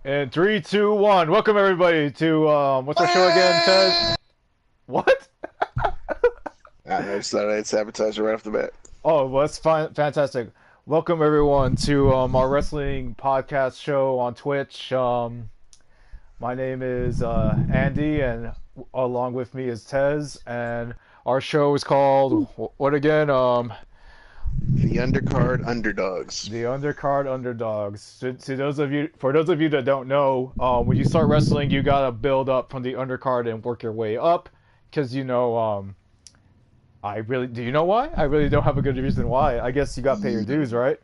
And three, two, one. Welcome everybody to what's our show again, Ted? What? I just thought I'd sabotage it right off the bat. Oh, well, that's fine, fantastic. Welcome everyone to our wrestling podcast show on Twitch. My name is Andy, and along with me is Tez, and our show is called what again? The Undercard Underdogs. The Undercard Underdogs. For those of you that don't know, when you start wrestling, you gotta build up from the undercard and work your way up, because do you know why? I really don't have a good reason why. I guess you got to pay your dues, right?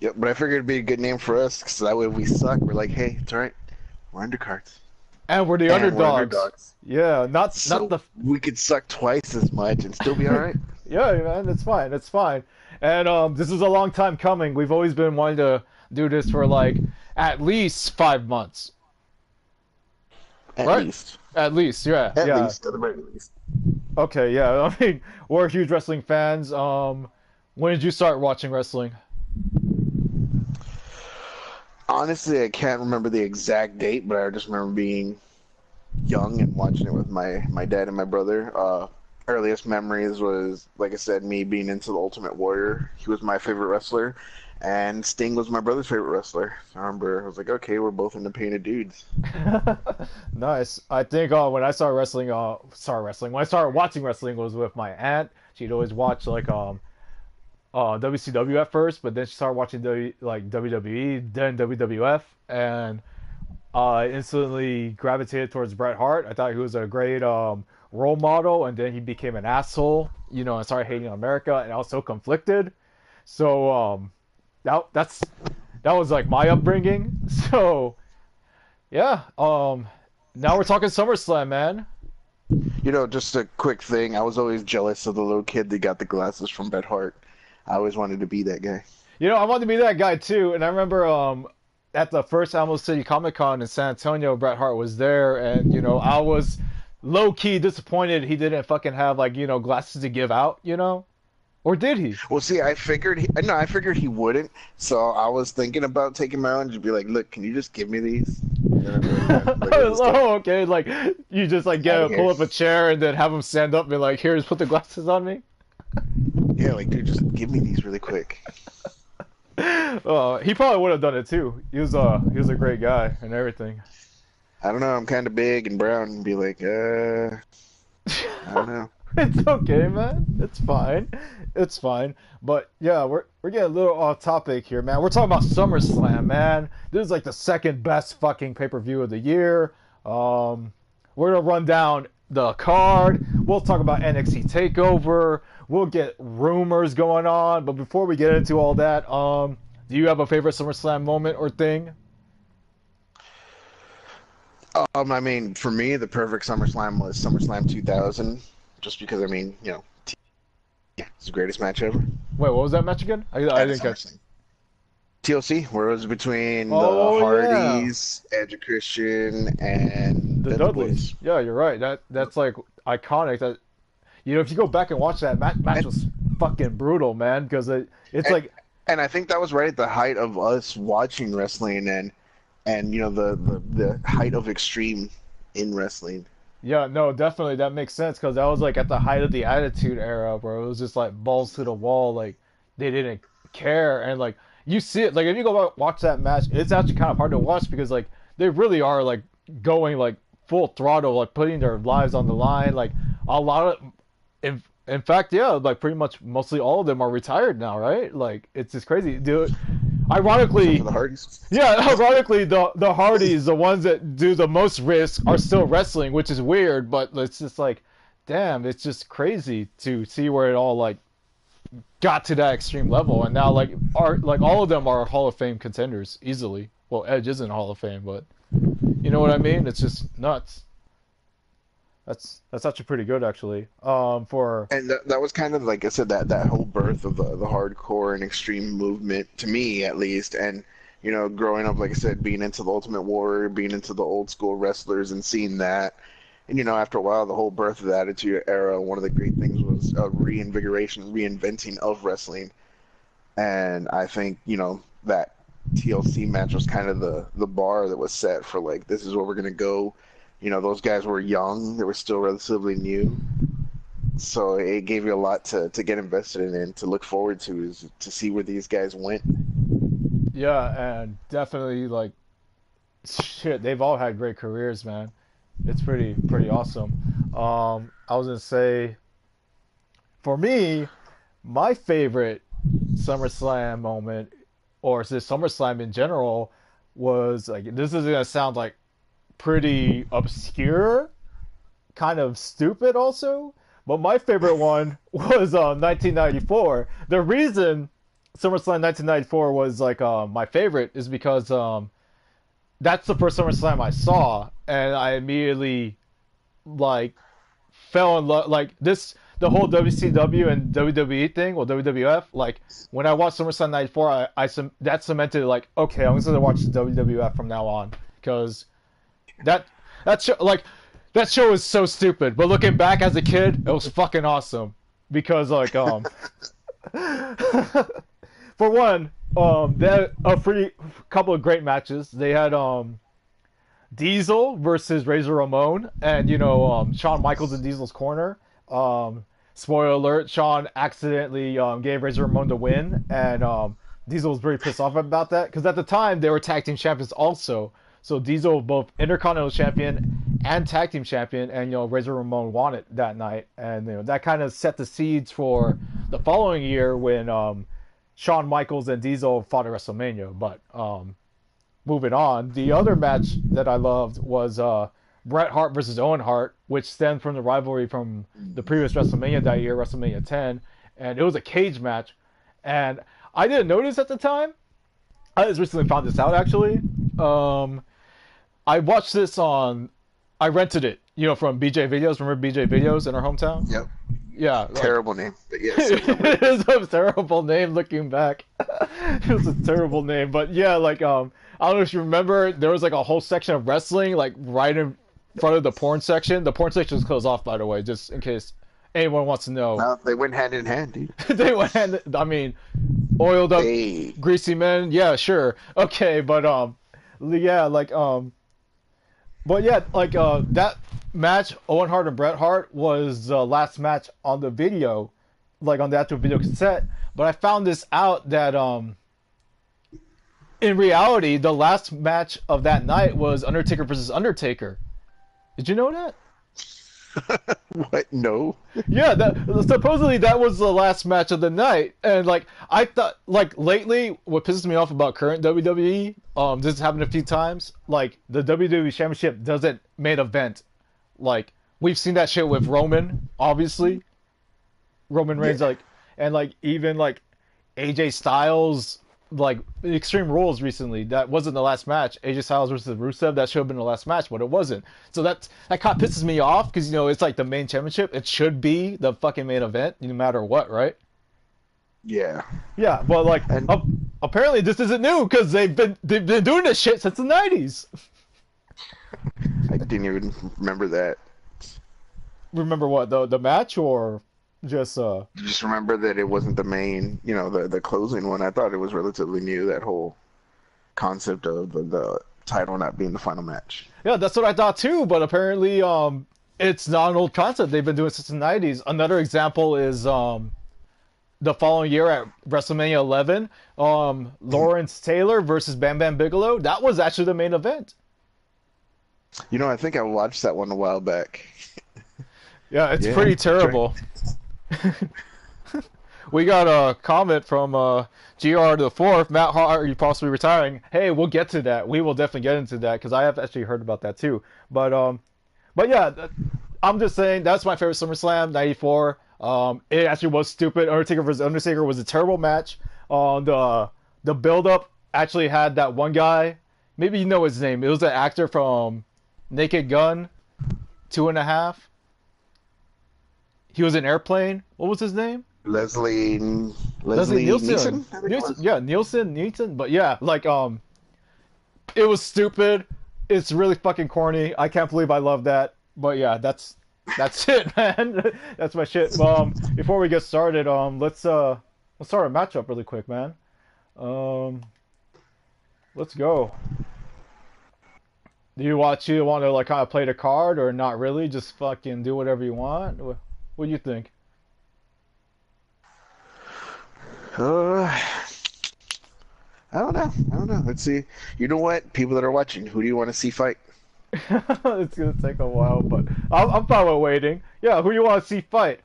Yep, but I figured it'd be a good name for us, because that way if we suck, we're like, hey, it's alright. We're undercards. And we're the And we're underdogs. underdogs. Yeah, not So the we could suck twice as much and still be alright. yeah, man. It's fine. It's fine. And this is a long time coming. We've always been wanting to do this for like at least 5 months, At right? least. At least, yeah, At yeah. least, at the very least. Okay, yeah. I mean, we're huge wrestling fans. When did you start watching wrestling? Honestly, I can't remember the exact date, but I just remember being young and watching it with my dad and my brother. Earliest memories was, like I said, me being into the Ultimate Warrior. He was my favorite wrestler, and Sting was my brother's favorite wrestler. So I remember I was like, okay, we're both into painted dudes. Nice. I think when I started wrestling, when I started watching wrestling was with my aunt. She'd always watch like WCW at first, but then she started watching WWE, then WWF, and I instantly gravitated towards Bret Hart. I thought he was a great role model, and then he became an asshole, and started hating America, and I was so conflicted. So that was like my upbringing. So yeah, now we're talking SummerSlam, man. Just a quick thing. I was always jealous of the little kid that got the glasses from Bret Hart. I always wanted to be that guy. I wanted to be that guy too, and I remember at the first Alamo City Comic Con in San Antonio, Bret Hart was there, and I was low key disappointed he didn't fucking have like glasses to give out, or did he? Well, see, I figured he wouldn't. So I was thinking about taking my own and just be like, "Look, can you just give me these?" And I'd be like, "Yeah." Like, I just get Oh, okay. Like you just like out of pull here. up a chair and then have him stand up and be like, "Here, just put the glasses on me." Yeah, like, dude, just give me these really quick. He probably would have done it too. He was a great guy and everything. I don't know. I'm kind of big and brown, and be like, I don't know. It's okay, man. It's fine. It's fine. But yeah, we're getting a little off topic here, man. We're talking about SummerSlam, man. This is like the second best fucking pay-per-view of the year. We're gonna run down the card. We'll talk about NXT Takeover. We'll get rumors going on. But before we get into all that, do you have a favorite SummerSlam moment or thing? I mean, for me, the perfect SummerSlam was SummerSlam 2000, just because it's the greatest match ever. Wait, what was that match again? I At didn't catch. SummerSlam. TLC, where it was between the Oh yeah. Hardys, Edge and Christian, and The Dudley Dudleys. Boys. Yeah, you're right. That's like iconic. That if you go back and watch that match And, was fucking brutal, man. Because it's and like and I think that was right at the height of us watching wrestling and the height of extreme in wrestling. yeah, no, definitely that makes sense. Because that was like at the height of the Attitude Era, where it was just like balls to the wall. Like they didn't care, and like you see it. Like if you go back, watch that match, it's actually kind of hard to watch because like they really are like going like full throttle, like putting their lives on the line. Like a lot of in fact, yeah, like pretty much mostly all of them are retired now, right? Like it's just crazy. Dude, Except for ironically, the Hardys. yeah, ironically, the Hardys, the ones that do the most risk, are still wrestling, which is weird. But it's just like, damn, it's just crazy to see where it all like got to that extreme level, and now like all of them are Hall of Fame contenders easily. Well, Edge isn't Hall of Fame, but you know what I mean? It's just nuts. That's actually pretty good, actually. For And that was kind of like I said that whole birth of the hardcore and extreme movement to me at least. And growing up, like I said, being into the Ultimate Warrior, being into the old school wrestlers, and seeing that. And after a while, the whole birth of the Attitude Era, one of the great things was a reinvigoration, reinventing of wrestling. And I think that TLC match was kind of the bar that was set for like this is where we're gonna go. You know, those guys were young; they were still relatively new, so it gave you a lot to get invested in and to look forward to is to see where these guys went. Yeah, and definitely like shit, they've all had great careers, man. It's pretty awesome. I was gonna say for me, my favorite SummerSlam moment, or just SummerSlam in general, was like this is gonna sound like pretty obscure, kind of stupid also. But my favorite one was 1994. The reason SummerSlam 1994 was like my favorite is because that's the first SummerSlam I saw, and I immediately like fell in love. Like this, the whole WCW and WWE thing, well WWF. Like when I watched SummerSlam '94, that cemented like okay, I'm just gonna watch the WWF from now on because that that show like that show is so stupid. But looking back as a kid, it was fucking awesome because like for one, they had a pretty couple of great matches. They had Diesel versus Razor Ramon, and Shawn Michaels in Diesel's corner. Spoiler alert: Shawn accidentally gave Razor Ramon the win, and Diesel was very pissed off about that because at the time they were tag team champions also. So Diesel was both Intercontinental Champion and Tag Team Champion, and Razor Ramon won it that night, and that kind of set the seeds for the following year when Shawn Michaels and Diesel fought at WrestleMania. But moving on, the other match that I loved was Bret Hart versus Owen Hart, which stemmed from the rivalry from the previous WrestleMania that year, WrestleMania 10, and it was a cage match. And I didn't notice at the time. I just recently found this out actually. I watched this I rented it, from BJ Videos. Remember BJ Videos in our hometown? Yep. Yeah. Terrible name, but yes. It is a terrible name looking back. It was a terrible name, but yeah, like I don't know if you remember, there was like a whole section of wrestling like right in front of the porn section. The porn section is closed off, by the way, just in case anyone wants to know. No, they went hand in hand, dude. They went hand. I mean, oiled up, greasy men. Yeah, sure, okay, but yeah, like but yeah, like that match, Owen Hart and Bret Hart, was the last match on the video, like on the actual video cassette. But I found this out that in reality, the last match of that night was Undertaker versus Undertaker. Did you know that? What? No. Yeah, that supposedly that was the last match of the night, and like I thought, like lately, what pisses me off about current WWE, this has happened a few times. Like the WWE Championship doesn't main event. Like we've seen that shit with Roman, obviously. Roman Reigns, like, and like even like AJ Styles, like Extreme Rules recently. That wasn't the last match. AJ Styles versus Rusev. That should have been the last match, but it wasn't. So that kind of pisses me off because it's like the main championship. It should be the fucking main event, no matter what, right? Yeah. Yeah, but like And apparently this isn't new because they've been doing this shit since the '90s. I didn't even remember that. Remember what the match or just Just remember that it wasn't the main, the closing one. I thought it was relatively new, that whole concept of the title not being the final match. Yeah, that's what I thought too, but apparently it's not an old concept. They've been doing it since the '90s. Another example is the following year at WrestleMania 11, Lawrence Taylor versus Bam Bam Bigelow. That was actually the main event. I think I watched that one a while back. Yeah, it's pretty terrible. We got a comment from GR the Fourth. Matt Hart, are you possibly retiring? Hey, we'll get to that. We will definitely get into that because I have actually heard about that too. But yeah, I'm just saying that's my favorite SummerSlam '94. It actually was stupid. Undertaker versus Undertaker was a terrible match. The build up actually had that one guy. Maybe you know his name. It was an actor from Naked Gun, 2.5. He was in Airplane. What was his name? Leslie Nielsen. Neeson? Yeah, Nielsen. But yeah, like it was stupid. It's really fucking corny. I can't believe I love that. But yeah, that's it, man. That's my shit. Before we get started, let's start a matchup really quick, man. Let's go. Do you want to like kind of play the card or not really? Just fucking do whatever you want. What do you think? Uh, I don't know. I don't know. Let's see. You know what? People that are watching, who do you want to see fight? It's gonna take a while, but I'm fine with waiting. Yeah, who you want to see fight?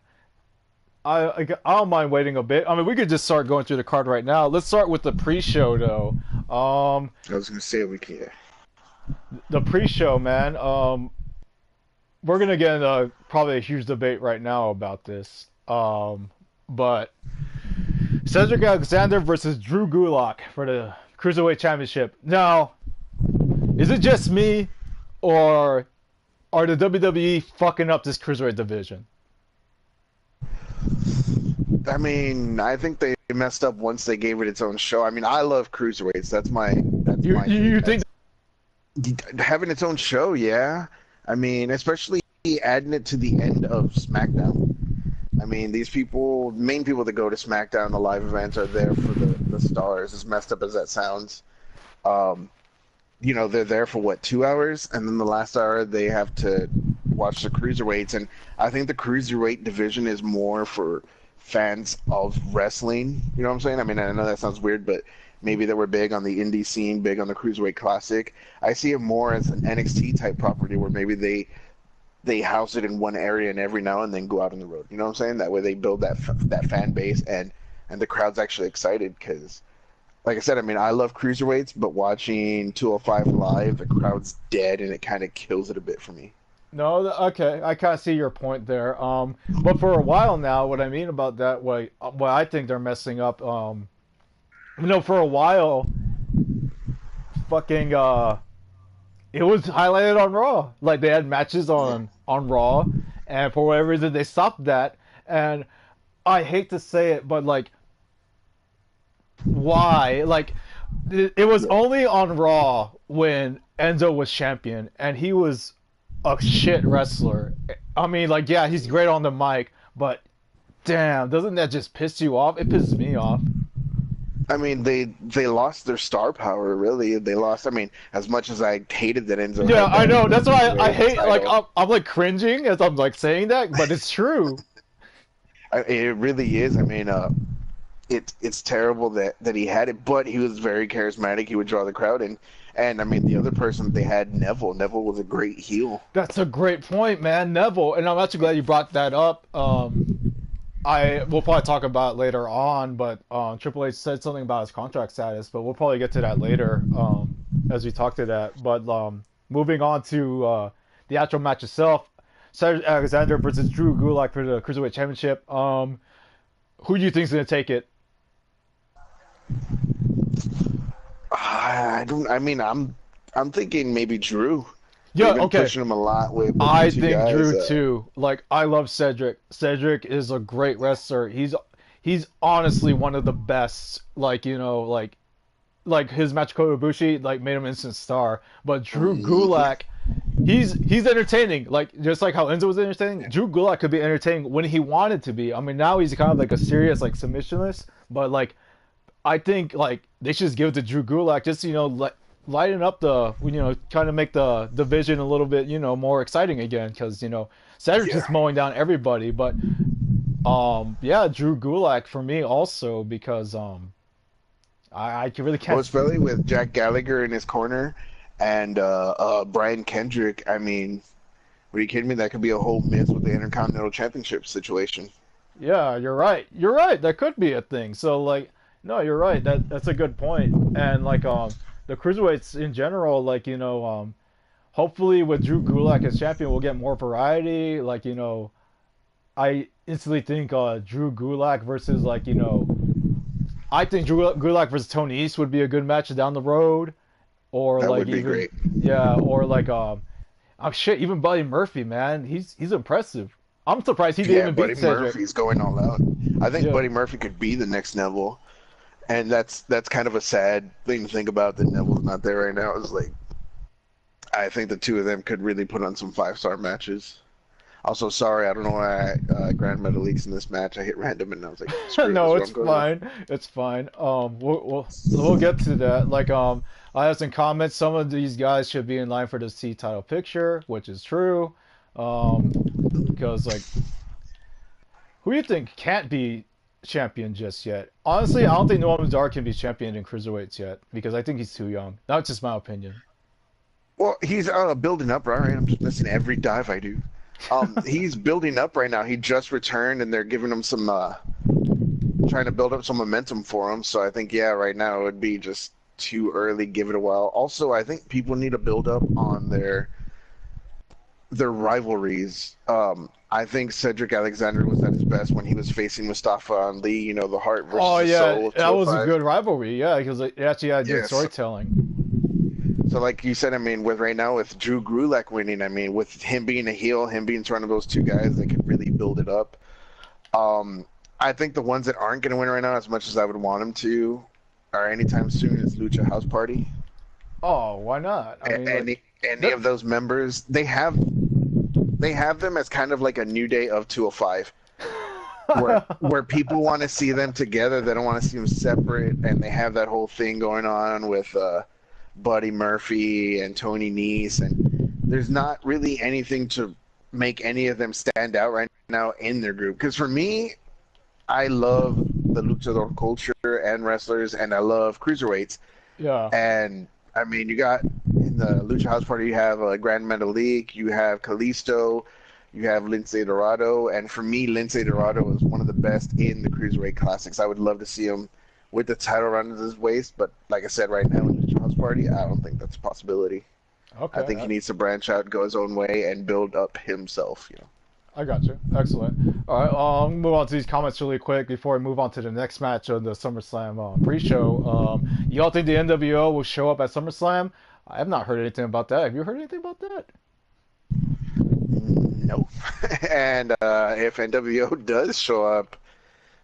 I don't mind waiting a bit. I mean, we could just start going through the card right now. Let's start with the pre-show though. I was gonna say we can. The pre-show, man. We're gonna get into probably a huge debate right now about this. But Cedric Alexander versus Drew Gulak for the Cruiserweight Championship. Now, is it just me, or are the WWE fucking up this Cruiserweight division? I mean, I think they messed up once they gave it its own show. I mean, I love cruiserweights. That's You my you, thing. you think? Having its own show, yeah. I mean, especially adding it to the end of SmackDown. I mean, these people, main people that go to SmackDown, the live events, are there for the stars. As messed up as that sounds, um, they're there for what, 2 hours, and then the last hour they have to watch the cruiserweights. And I think the cruiserweight division is more for fans of wrestling. You know what I'm saying? I mean, I know that sounds weird, but maybe that we're big on the indie scene, big on the cruiserweight classic. I see it more as an NXT type property where maybe they house it in one area and every now and then go out on the road. You know what I'm saying? That way they build that fan base and the crowd's actually excited because, like I said, I mean, I love cruiserweights, but watching 205 live, the crowd's dead and it kind of kills it a bit for me. No, okay, I kind of see your point there. But for a while now, what I mean about that, what I think they're messing up. For a while, fucking it was highlighted on Raw. Like they had matches on Raw, and for whatever reason they stopped that. And I hate to say it, but like, why? Like, it was Yeah. only on Raw when Enzo was champion, and he was a shit wrestler. I mean, like, yeah, he's great on the mic, but damn, doesn't that just piss you off? It pisses me off. I mean, they lost their star power, really. They lost. I mean, as much as I hated that Enzo Yeah, had I know. that That's why I cruiserweight hate. Like, title, I'm like cringing as I'm like saying that, but it's true. it really is. I mean, it's terrible that he had it, but he was very charismatic. He would draw the crowd in, and I mean, the other person they had, Neville. Neville was a great heel. That's a great point, man, Neville. And I'm actually glad you brought that up. I we'll probably talk about it later on, but Triple H said something about his contract status, but we'll probably get to that later as we talk to that. But moving on to the actual match itself, Cedric Alexander versus Drew Gulak for the Cruiserweight Championship. Who do you think's gonna take it? I don't. I mean, I'm thinking maybe Drew. Yeah, They've been okay. pushing him a lot with the I two think guys. Drew too. Like I love Cedric. Cedric is a great wrestler. He's honestly one of the best. Like his match Kota Ibushi like made him instant star. But Drew Gulak, he's entertaining. Like just like how Enzo was entertaining, Drew Gulak could be entertaining when he wanted to be. I mean now he's kind of like a serious like submissionless, but like I think like they should just give it to Drew Gulak just lighten up the kind of make the division a little bit more exciting again because Cedric's Yeah. just mowing down everybody. But yeah, Drew Gulak for me also because I really Well, can't. especially with Jack Gallagher in his corner and Brian Kendrick. I mean, are you kidding me? That could be a whole miss with the Intercontinental Championship situation. Yeah, you're right. You're right. That could be a thing. So like, no, you're right. That's a good point. And like the cruiserweights in general, like hopefully with Drew Gulak as champion, we'll get more variety. Like I instantly think Drew Gulak versus like I think Drew Gulak versus Tony East would be a good match down the road, or That like would be even great. yeah, or like oh shit, even Buddy Murphy, man, he's impressive. I'm surprised he didn't Yeah, even Buddy beat Cedric. Murphy's going all out. I think Yeah. Buddy Murphy could be the next Neville, and that's kind of a sad thing to think about that Neville's not there right now. Is like I think the two of them could really put on some 5-star matches. Also, sorry, I don't know why I Grand Metaliques in this match. I hit random and I was like, screw it, this No, is what it's I'm going with. fine. It's fine. We'll get to that. Like I have some comments. Some of these guys should be in line for this T title picture, which is true. Um, because like, who do you think can't be champion just yet? Honestly, I don't think Noam Dar can be champion in cruiserweights yet because I think he's too young. That's just my opinion. Well, he's building up, right? I'm just missing every dive I do. He's building up right now. He just returned, and they're giving him some, trying to build up some momentum for him. So I think, yeah, right now it would be just too early. Give it a while. Also, I think people need to build up on their rivalries. I think Cedric Alexander was at his best when he was facing Mustafa Ali. You know, the heart versus Oh the yeah, soul of that was a 205. good rivalry. Yeah, because it actually had good Yes. storytelling. So, like you said, I mean, with right now with Drew Gulak winning, I mean, with him being a heel, him being one of those two guys, they could really build it up. I think the ones that aren't going to win right now, as much as I would want them to, are anytime soon, is Lucha House Party. Oh, why not? I mean, like, Any they're- of those members, they have them as kind of like a new day of 205, where people want to see them together. They don't want to see them separate, and they have that whole thing going on with Buddy Murphy and Tony Nese, and there's not really anything to make any of them stand out right now in their group. Because for me, I love the luchador culture and wrestlers, and I love cruiserweights. yeah. And I mean, you got in the Lucha House Party, you have Grand Metalik, you have Kalisto, you have Lince Dorado, and for me, Lince Dorado is one of the best in the cruiserweight classics. I would love to see him with the title around his waist, but like I said, right now in the House Party, I don't think that's a possibility. I Okay. think he needs to branch out, go his own way, and build up himself. You know. I got you. Excellent. All right, move on to these comments really quick before we move on to the next match of the SummerSlam pre-show. Y'all think the NWO will show up at SummerSlam? I have not heard anything about that. Have you heard anything about that? No. And if NWO does show up,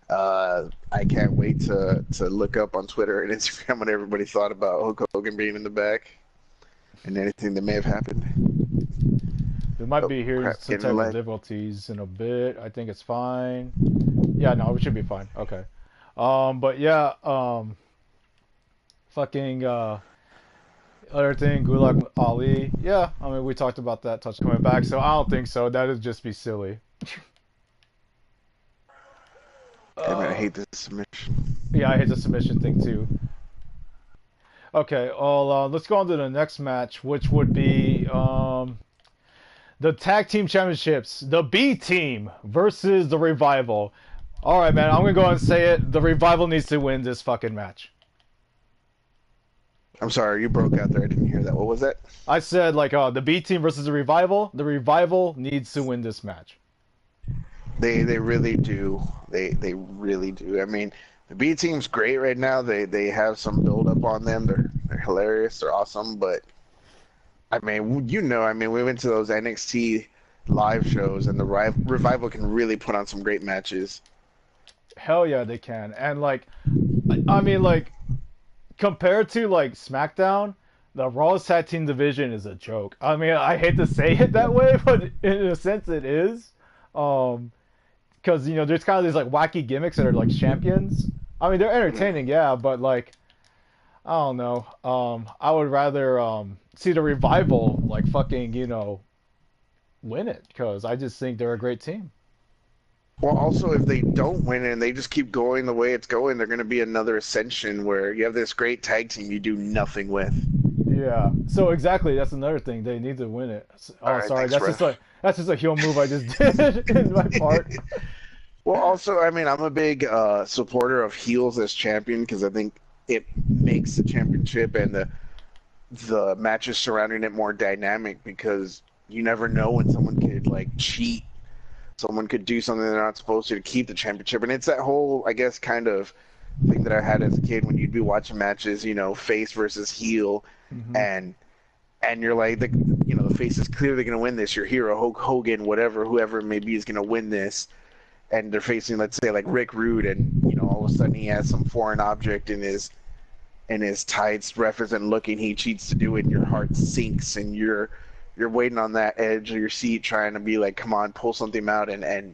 I can't wait to look up on Twitter and Instagram what everybody thought about Hulk Hogan being in the back and anything that may have happened. We might Oh, be hearing crap, some getting a technical lag. difficulties in a bit. I think it's fine. Yeah, no, we should be fine. Okay. But yeah, fucking other thing, Gulak Ali. Yeah, I mean we talked about that touch coming back, so I don't think so. That would just be silly. Damn it, I Uh, hate this submission. yeah, I hate the submission thing too. Okay, well, let's go on to the next match, which would be the tag team championships, the B team versus the Revival. All right, man, I'm gonna go ahead and say it. The Revival needs to win this fucking match. I'm sorry, you broke out there. I didn't hear that. What was that? I said like the B team versus the Revival. The Revival needs to win this match. They really do. They really do. I mean, the B team's great right now. They have some build up on them. They're hilarious. They're awesome. But I mean, I mean, we went to those NXT live shows, and the Revival can really put on some great matches. Hell yeah, they can. And like, I mean, like compared to like SmackDown, the Raw's tag team division is a joke. I mean, I hate to say it that way, but in a sense, it is. Because there's kind of these like wacky gimmicks that are like champions. I mean, they're entertaining, yeah, but like, I don't know. I would rather see the Revival like fucking win it because I just think they're a great team. Well, also, if they don't win and they just keep going the way it's going, they're going to be another Ascension where you have this great tag team you do nothing with. Yeah. So exactly, that's another thing. They need to win it. All Oh, right, sorry. thanks, ref. That's just a heel move I just did in my part. Well, also, I mean, I'm a big supporter of heels as champion because I think it makes the championship and the matches surrounding it more dynamic because you never know when someone could like cheat, someone could do something they're not supposed to keep the championship, and it's that whole, I guess, kind of thing that I had as a kid when you'd be watching matches, face versus heel, Hmm. and you're like, the face is clearly going to win this. Your hero, Hulk Hogan, whoever it may be, is going to win this. And they're facing, let's say, like Rick Rude, and all of a sudden he has some foreign object in his tights, ref isn't looking, he cheats to do it, and your heart sinks, and you're you're waiting on that edge of your seat, trying to be like, come on, pull something out and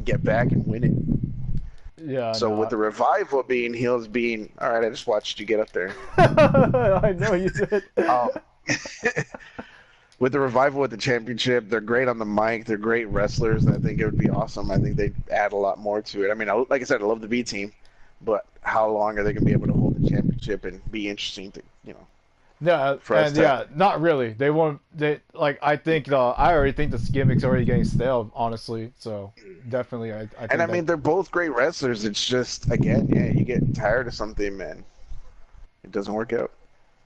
get back and win it. Yeah, So with no. the Revival being heels being, all right, I just watched you get up there. I know you did. Um, with the Revival with the championship, they're great on the mic. They're great wrestlers. I think it would be awesome. I think they'd add a lot more to it. I mean, like I said, I love the B team, but how long are they going to be able to hold the championship and be interesting to, Yeah, for us and to. yeah, not really. They won't. They like. I already think this gimmick's already getting stale, honestly. So definitely, I And I think that. mean, they're both great wrestlers. It's just, again, yeah, you get tired of something, man. It doesn't work out.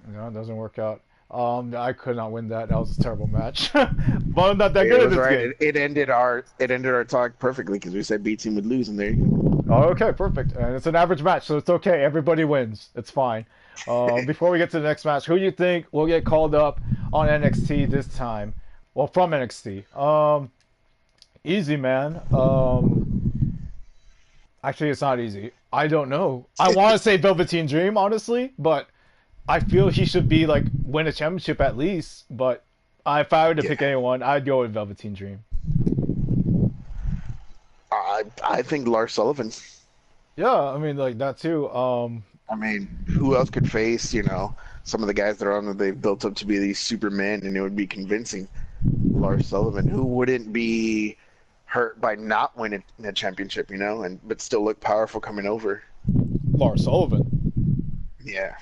It doesn't work out. I could not win that. That was a terrible match. But I'm not that good It at was this right. game. It ended our talk perfectly because we said B team would lose, and there you Oh, okay, perfect. And it's an average match, so it's okay. Everybody wins. It's fine. Before we get to the next match, who do you think will get called up on NXT this time? Well, from NXT. Easy, man. Actually, it's not easy. I don't know. I want to say Velveteen Dream, honestly, but I feel he should be like win a championship at least. But if I were to go. pick Yeah, anyone, I'd go with Velveteen Dream. I think Lars Sullivan. Yeah, I mean like that too. I mean, who else could face, some of the guys that are on that they've built up to be these supermen, and it would be convincing. Lars Sullivan, who wouldn't be hurt by not winning a championship, and but still look powerful coming over. Lars Sullivan. Yeah.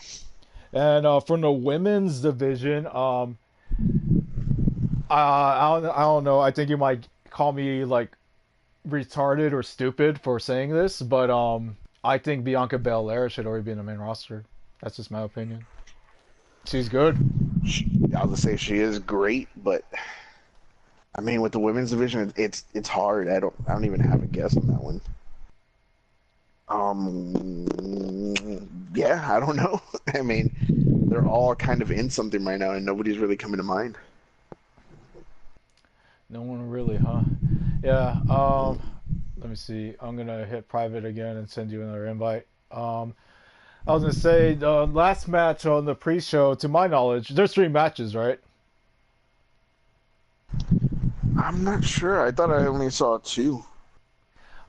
And from the women's division, I don't know. I think you might call me like retarded or stupid for saying this, but I think Bianca Belair should already be in the main roster. That's just my opinion. She's good. I'll just say she is great, but I mean, with the women's division, it's hard. I don't even have a guess on that one. Yeah, I don't know. I mean, they're all kind of in something right now, and nobody's really coming to mind. No one really, huh? Yeah. Let me see. I'm gonna hit private again and send you another invite. I was gonna say the last match on the pre-show, to my knowledge, there's three matches, right? I'm not sure. I thought I only saw two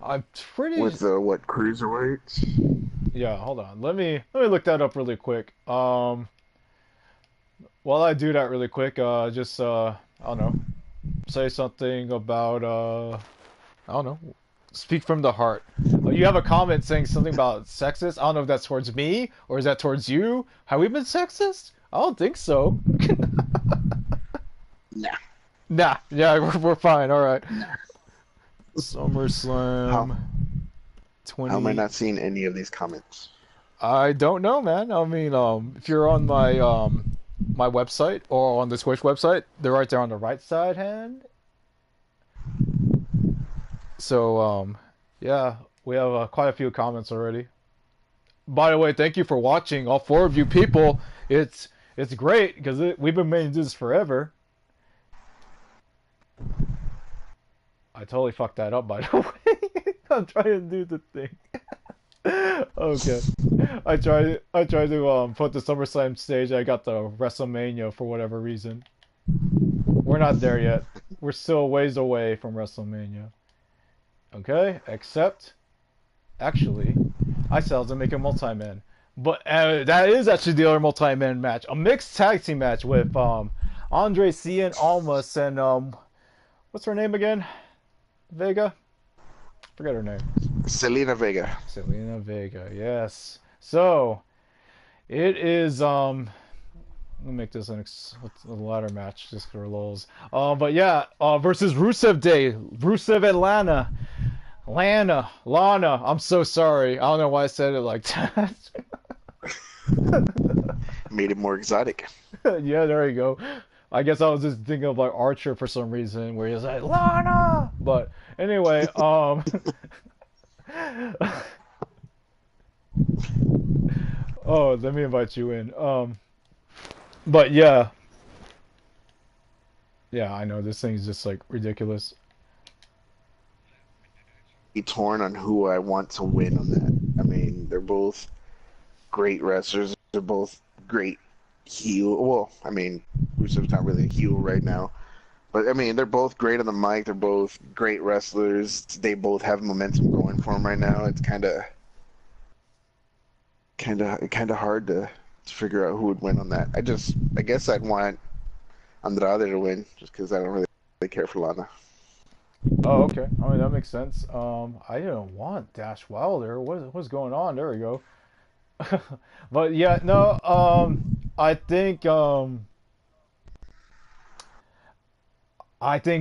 I'm pretty. with the what cruiserweights. Yeah. Hold on. Let me look that up really quick. While I do that really quick, just I don't know, say something about I don't know, speak from the heart. You have a comment saying something about sexist. I don't know if that's towards me or is that towards you. Have we been sexist? I don't think so. Nah. Nah, yeah, we're fine. All right. Nah. How SummerSlam how am I 20. not seeing any of these comments? I don't know, man. I mean, if you're on my website or on the Twitch website, they're right there on the right side hand. So, yeah, we have quite a few comments already. By the way, thank you for watching, all four of you people. It's great because we've been making this forever. I totally fucked that up, by the way. I'm trying to do the thing. Okay. I tried to put the SummerSlam stage. I got the WrestleMania for whatever reason. We're not there yet. We're still a ways away from WrestleMania. Okay, except actually, I said I was gonna make a multi-man, but that is actually the other multi-man match, a mixed tag team match with Andre Cien Almas and what's her name again? Vega? Forget her name. Selena Vega. Selena Vega. Yes. So it is let me make this what's a ladder match just for lulz. But yeah, versus Rusev Day, Rusev Atlanta. Lana. I'm so sorry. I don't know why I said it like that. Made it more exotic. Yeah, there you go. I guess I was just thinking of like Archer for some reason, where he's like Lana. But anyway, oh, let me invite you in. But yeah, I know this thing is just like ridiculous. Be torn on who I want to win on that. I mean, they're both great wrestlers. They're both great heel. Well, I mean, Rusev's not really a heel right now, but I mean, they're both great on the mic. They're both great wrestlers. They both have momentum going for them right now. It's kind of hard to figure out who would win on that. I guess I'd want Andrade to win just because I don't really care for Lana. Oh, okay. I mean, that makes sense. I didn't want Dash Wilder. What's going on? There we go. But yeah, no. I think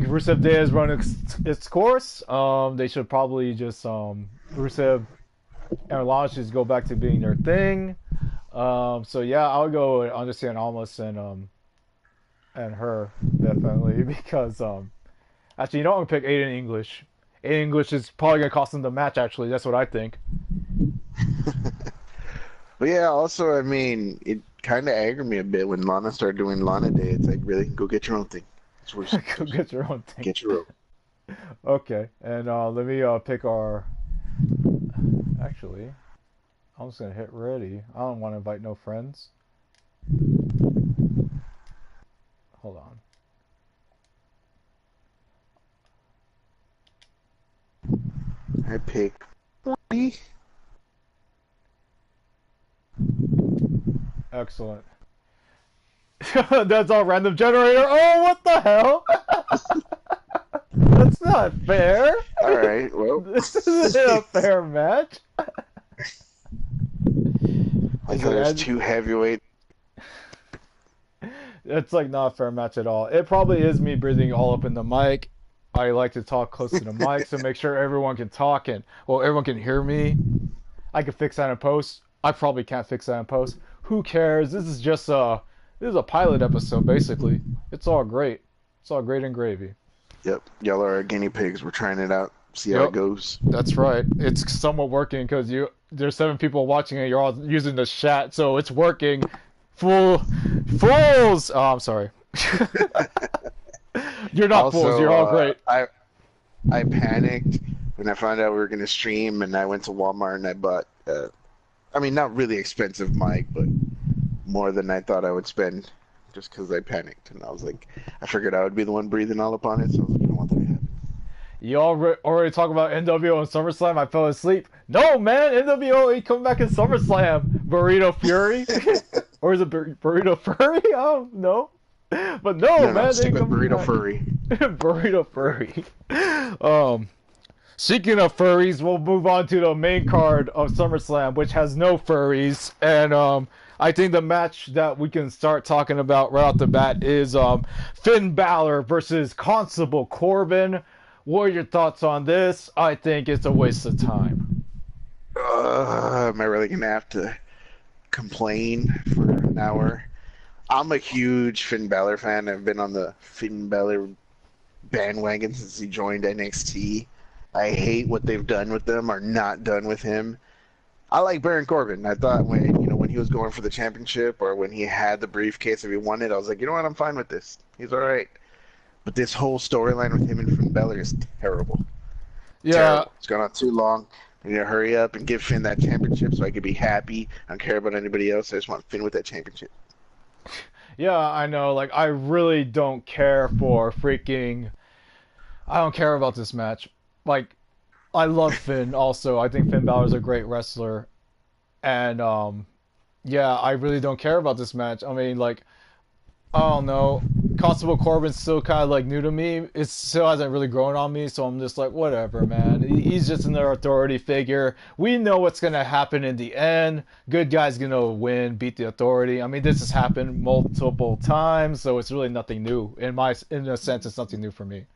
Rusev Day has run its course. They should probably just Rusev and Lana should just go back to being their thing. So yeah, I'll go with Understand Almost and her definitely because actually, you know, I'm gonna pick Aiden English. Aiden English is probably gonna cost them the match. Actually, that's what I think. But yeah, also, I mean, it kind of aggravated me a bit when Lana started doing Lana Day. It's like, really, go get your own thing. That's what we're Go supposed get your own to thing. get your own. Okay, and let me pick our. Actually, I'm just gonna hit ready. I don't want to invite no friends. Hold on. I picked Woody. Excellent. That's our random generator. Oh, what the hell? That's not fair. All right, well, This isn't a fair match. like Is how there's it, two heavyweight. it's like not a fair match at all. It probably is me breathing all up in the mic. I like to talk close to the mic to make sure everyone can talk and well everyone can hear me. I can fix that in post. I probably can't fix that in post. Who cares? This is a pilot episode basically. It's all great. It's all great and gravy. Yep, y'all are our guinea pigs. We're trying it out. See how Yep, it goes. that's right. It's somewhat working because there's 7 people watching and you're all using the chat, so it's working. Fools. Oh, I'm sorry. You're not fools. Also, You're all great. I panicked when I found out we were gonna stream, and I went to Walmart and I bought. I mean, not really expensive mic, but more than I thought I would spend, just because I panicked. And I was like, I figured I would be the one breathing all upon it, so I was like, I don't want that to happen. You already talk about NWO and SummerSlam. I fell asleep. No, man, NWO ain't coming back in SummerSlam. Burrito Fury, or is it Burrito Furry? I don't know. But no, No, no, man, they stick ain't with coming Burrito back. Furry. Burrito Furry. Um, Speaking of furries, we'll move on to the main card of SummerSlam, which has no furries. And I think the match that we can start talking about right off the bat is Finn Balor versus Constable Corbin. What are your thoughts on this? I think it's a waste of time. Am I really gonna have to complain for an hour? I'm a huge Finn Balor fan. I've been on the Finn Balor bandwagon since he joined NXT. I hate what they've done with them or not done with him. I like Baron Corbin. I thought when he was going for the championship or when he had the briefcase if he won it, I was like, you know what, I'm fine with this. He's all right. But this whole storyline with him and Finn Balor is terrible. Yeah, Terrible. It's gone on too long. I need to hurry up and give Finn that championship so I can be happy. I don't care about anybody else. I just want Finn with that championship. yeah, I know. Like, I really don't care for freaking. I don't care about this match. Like, I love Finn also. I think Finn Balor's a great wrestler. And, yeah, I really don't care about this match. I mean, like, I don't know. Constable Corbin's still kind of like new to me. It still hasn't really grown on me, so I'm just like, whatever, man. He's just another authority figure. We know what's gonna happen in the end. Good guy's gonna win, beat the authority. I mean, this has happened multiple times, so it's really nothing new. In a sense, it's nothing new for me.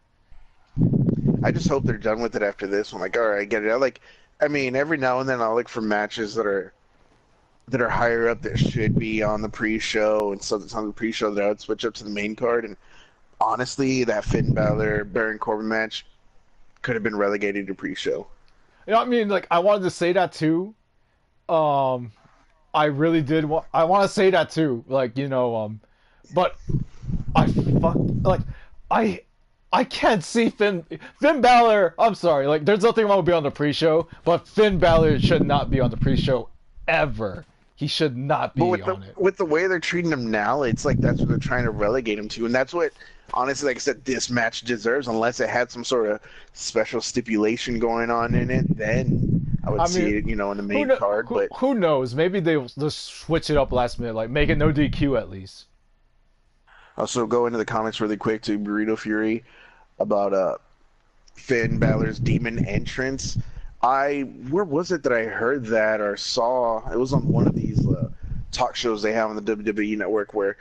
I just hope they're done with it after this. I'm like, all right, I get it. I mean, every now and then I'll look for matches that are higher up that should be on the pre-show, and so that's on the pre-show that I would switch up to the main card. And honestly, that Finn Balor Baron Corbin match could have been relegated to pre-show. You know what I mean? Like, I wanted to say that too. Um, I really did. I want to say that too. Like, but I fuck like I I can't see Finn Balor. I'm sorry. Like, there's nothing wrong with being on the pre-show, but Finn Balor should not be on the pre-show ever. He should not But be on it. with the way they're treating him now, it's like that's what they're trying to relegate him to, and that's what honestly, like I said, this match deserves. Unless it had some sort of special stipulation going on in it, then I would I see mean, it, in the main card. But who knows? Maybe they'll just switch it up last minute, like make it no DQ at least. also go into the comments really quick to Burrito Fury about Finn Balor's demon entrance. Where was it that I heard that or saw? It was on one of these talk shows they have on the WWE network where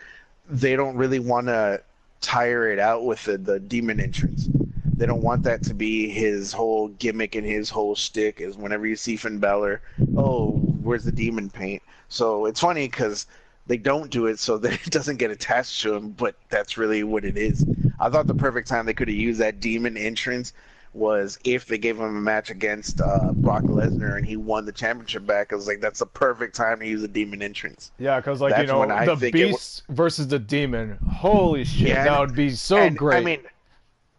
they don't really want to tire it out with the demon entrance. They don't want that to be his whole gimmick and his whole shtick. Is whenever you see Finn Balor, oh, where's the demon paint? So it's funny because they don't do it so that it doesn't get attached to him, but that's really what it is. I thought the perfect time they could have used that demon entrance was if they gave him a match against Brock Lesnar and he won the championship back. I was like, that's the perfect time to use a demon entrance. Yeah, because like That's when I the think Beast versus the Demon. Holy shit, Yeah, that would be so and great. I mean,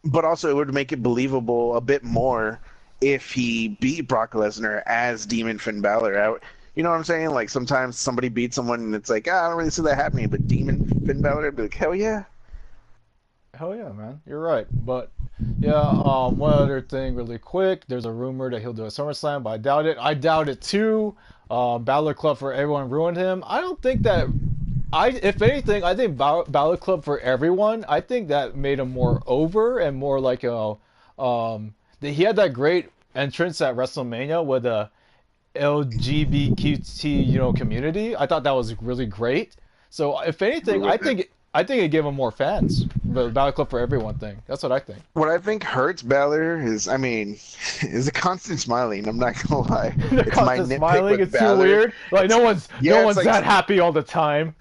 but also it would make it believable a bit more if he beat Brock Lesnar as Demon Finn Balor. You know what I'm saying? Like sometimes somebody beats someone and it's like, I don't really see that happening, but Demon Finn Balor, I'd be like, hell yeah. Hell yeah, man. You're right. But yeah, one other thing really quick. There's a rumor that he'll do a SummerSlam, but I doubt it. I doubt it too. Balor Club for Everyone ruined him. I don't think that if anything, I think Balor Club for Everyone, I think that made him more over and more like he had that great entrance at WrestleMania with the LGBTQ, community. I thought that was really great. So if anything, I think it gave him more fans. The Battle Club for Everyone thing. That's what I think. What I think hurts Balor is, I mean, is the constant smiling. I'm not gonna lie. The It's my constant nitpick smiling, with it's too Balor. weird. Like no one's Yeah, it's like that happy all the time.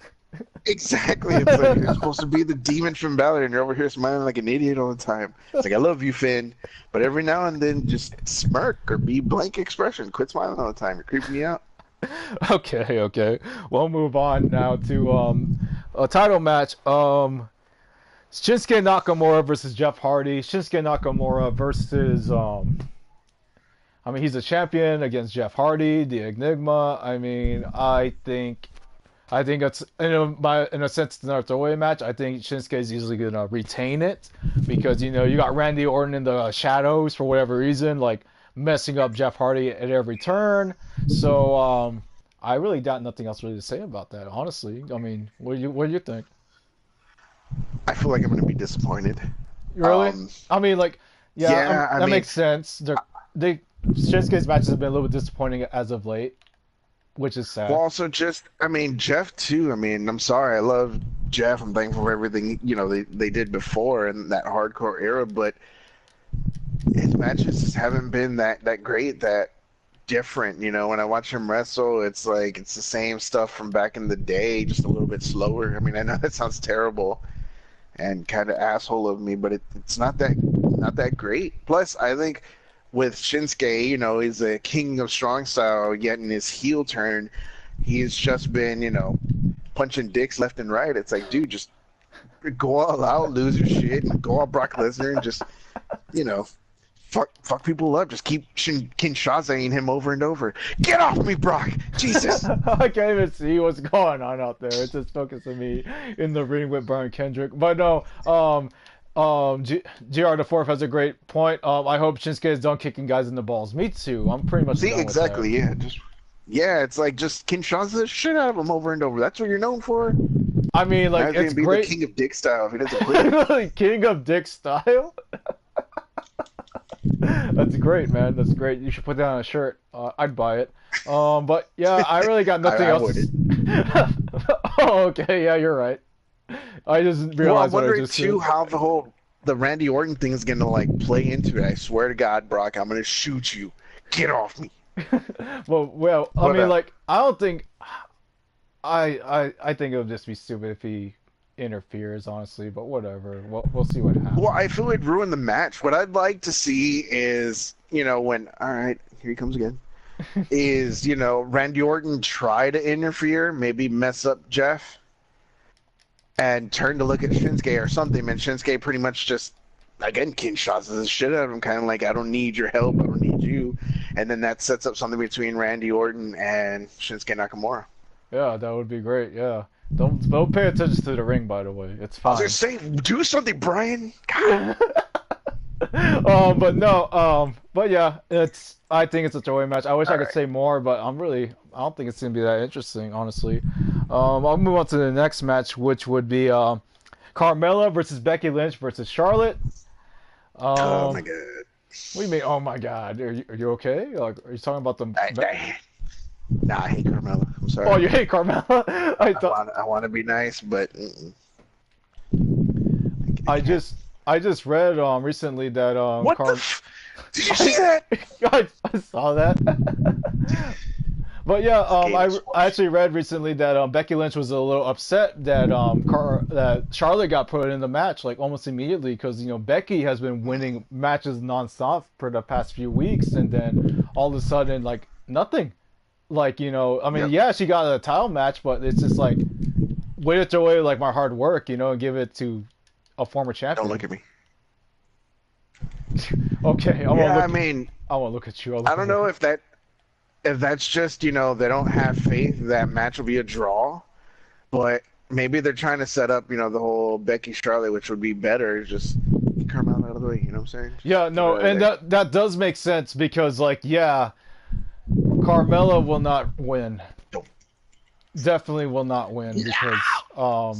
exactly. It's like you're supposed to be the demon from Balor, and you're over here smiling like an idiot all the time. It's like I love you, Finn, but every now and then just smirk or be blank expression. Quit smiling all the time. You're creeping me out. Okay. We'll move on now to a title match. Shinsuke Nakamura versus Jeff Hardy. Shinsuke Nakamura versus I mean he's a champion against Jeff Hardy, the Enigma. I mean, I think it's in a sense it's another throwaway match. I think Shinsuke is easily gonna retain it because you got Randy Orton in the shadows for whatever reason, like messing up Jeff Hardy at every turn. So I really got nothing else really to say about that, honestly. I mean, what do you think? I feel like I'm gonna be disappointed. Really? Um, I mean, like, yeah, yeah, I that mean, makes sense. They Shinsuke's matches have been a little bit disappointing as of late, which is well, sad. also just, I mean, Jeff too. I mean, I'm sorry, I love Jeff. I'm thankful for everything they did before in that hardcore era, but his matches just haven't been that great, that different. When I watch him wrestle, it's like it's the same stuff from back in the day, just a little bit slower. I mean, I know that sounds terrible and kind of asshole of me, but it's not that great. Plus, I think with Shinsuke, he's a king of strong style, yet in his heel turn, he's just been, punching dicks left and right. It's like, dude, just go all out, lose your shit, and go all Brock Lesnar and just, you know, fuck people up. Just keep Kinshasaing him over and over. Get off me, Brock! Jesus! I can't even see what's going on out there. It's just focusing me in the ring with Brian Kendrick. But no, GR the Fourth has a great point. I hope Shinsuke is done kicking guys in the balls. Me too. I'm pretty much See, done with that. exactly, yeah. Yeah, it's like just Kinshasa the shit out of him over and over. That's what you're known for. I mean, like, Imagine it's him be great. the king of dick style if he doesn't quit. King of Dick style. That's great, man. That's great. You should put that on a shirt. I'd buy it. But yeah, I really got nothing I else. wouldn't. Oh, okay. Yeah, you're right. I just Well, I'm realized what I wondering just too said. how the Randy Orton thing is gonna like play into it. I swear to God, Brock, I'm gonna shoot you. Get off me. Well, I But mean, like, I don't think. I think it would just be stupid if he interferes, honestly. But whatever. We'll see what happens. well, I feel it'd ruin the match. What I'd like to see is, when all right, here he comes again. Is Randy Orton try to interfere, maybe mess up Jeff, and turn to look at Shinsuke or something, and Shinsuke pretty much just again Kinshasa's the shit out of him, kind of like I don't need your help, I don't need you, and then that sets up something between Randy Orton and Shinsuke Nakamura. Yeah, that would be great. Yeah. Don't pay attention to the ring, by the way. It's I was gonna fine. say, do something, Brian. God. But no, but yeah, I think it's a throwaway match. I wish All I could right. say more, but I don't think it's gonna be that interesting, honestly. I'll move on to the next match, which would be Carmella versus Becky Lynch versus Charlotte. Oh Um, my God. what do you mean? Oh my God, are you okay? Like, are you talking about the? Nah, I hate Carmella. I'm Oh, sorry. you hate Carmella? I thought I want to be nice, but I I can't. just I just read recently that What the? Did you see I, that? I saw that. But yeah, This game is I horse. actually read recently that Becky Lynch was a little upset that that Charlotte got put in the match like almost immediately because Becky has been winning matches nonstop for the past few weeks, and then all of a sudden like nothing. Like I mean, Yep. yeah, she got a title match, but it's just like way to throw away like my hard work, and give it to a former Don't look champion. at me. Okay, Yeah, I mean, I won't look at you. I'll I look don't know away. if that's just they don't have faith that match will be a draw, but maybe they're trying to set up the whole Becky Charlotte, which would be better. Just get Carmella out of the way. You know what I'm saying? Yeah, Just get her no, out of and there. that does make sense because like yeah, Carmella will not win. Don't. Definitely will not win because Yeah.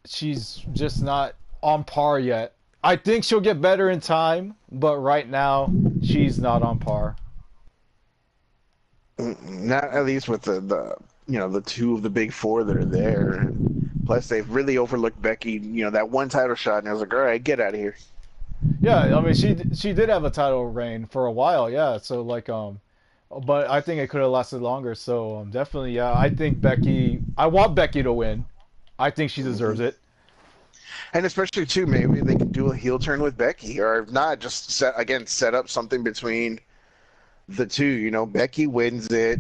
she's just not on par yet. I think she'll get better in time, but right now she's not on par. Not at least with the two of the big four that are there. And plus, they've really overlooked Becky. That one title shot, and I was like, all right, get out of here. Yeah, I mean she did have a title reign for a while, yeah. So like but I think it could have lasted longer. So definitely yeah, I think Becky I want Becky to win. I think she deserves Hmm. it. And especially too, maybe they could do a heel turn with Becky, or if not, just set up something between the two. Becky wins it.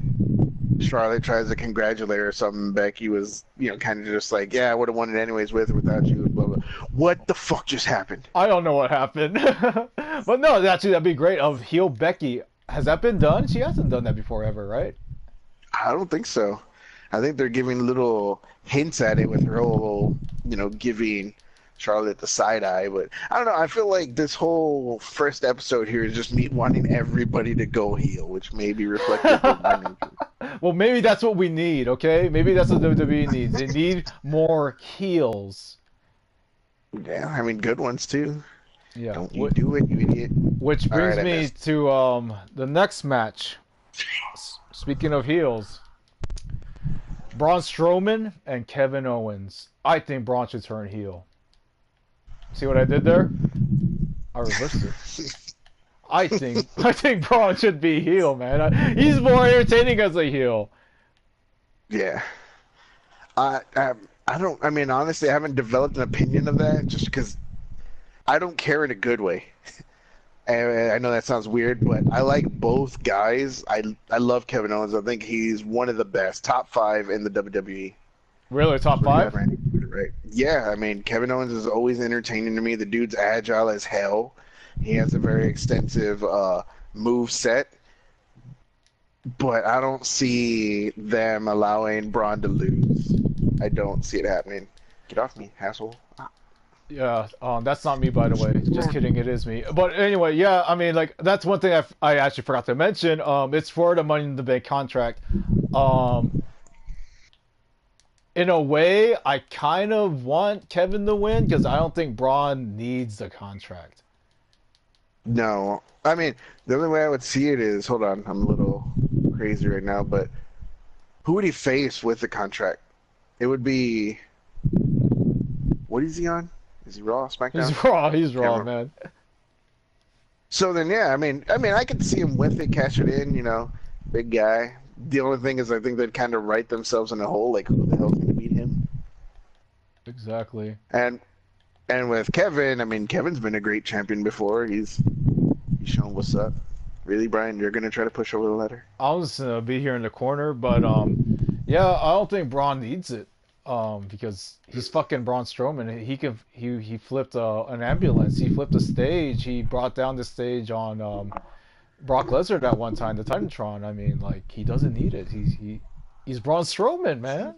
Charlotte tries to congratulate her or something. Becky was, kind of just like, yeah, I would have won it anyways with or without you. Blah blah. What the fuck just happened? I don't know what happened. But no, actually that'd be great of heel Becky. Has that been done? She hasn't done that before ever, right? I don't think so. I think they're giving little hints at it with her whole, giving Charlotte the side eye. But I don't know. I feel like this whole first episode here is just me wanting everybody to go heel, which may be reflective of my nature. Well, maybe that's what we need, okay? Maybe that's what WWE needs. They need more heels. Yeah, I mean, good ones too. Yeah. Don't you do it, you idiot. Which All right, brings I me missed. to the next match. Speaking of heels, Braun Strowman and Kevin Owens. I think Braun should turn heel. See what I did there? I reversed it. I think Braun should be heel, man. He's more entertaining as a heel. Yeah. I don't. I mean, honestly, I haven't developed an opinion of that just because I don't care in a good way. And I know that sounds weird, but I like both guys. I love Kevin Owens. I think he's one of the best, top five in the WWE. Really, That's top where you got five? Randy Orton, right? Yeah, I mean, Kevin Owens is always entertaining to me. The dude's agile as hell. He has a very extensive move set, but I don't see them allowing Braun to lose. I don't see it happening. Get off me, asshole. Yeah, that's not me, by the way. Just kidding, it is me. But anyway, yeah, I mean, like that's one thing I actually forgot to mention. It's for the Money in the Bank contract. Um, in a way, I kind of want Kevin to win because I don't think Braun needs the contract. No, I mean the only way I would see it is hold on, I'm a little crazy right now, but who would he face with the contract? It would be what is he on? Is he Raw, SmackDown? He's raw. He's Can't raw, remember. man. So then, yeah, I mean, I could see him with it, cash it in, big guy. The only thing is, I think they'd kind of write themselves in a hole, like who the hell's going to beat him? Exactly. And and with Kevin, I mean, Kevin's been a great champion before. He's shown what's up. Really, Brian, you're going to try to push over the ladder? I was gonna be here in the corner, but yeah, I don't think Braun needs it. Because he's fucking Braun Strowman. He flipped an ambulance. He flipped a stage. He brought down the stage on Brock Lesnar that one time, the Titantron. I mean, like he doesn't need it. He He's Braun Strowman, man.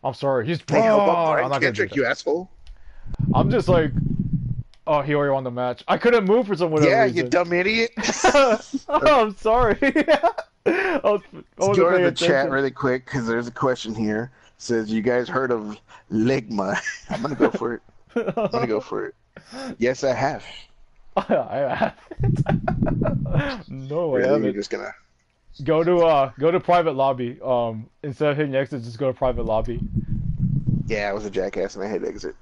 I'm sorry, he's Hey, how about Braun. I'm Brian not gonna do Kendrick, that. you asshole? I'm just like, oh, he already won the match. I couldn't move for some whatever Yeah, you reason. dumb idiot. Oh, Okay. I'm sorry. I Let's wasn't go to paying the chat attention. really quick because there's a question here. It says, you guys heard of Ligma? I'm gonna go for it. I'm gonna go for it. Yes, I have. I haven't. No, I Really? You're haven't. just gonna. Go to private lobby. Instead of hitting exit, just go to private lobby. Yeah, I was a jackass and I hit exit.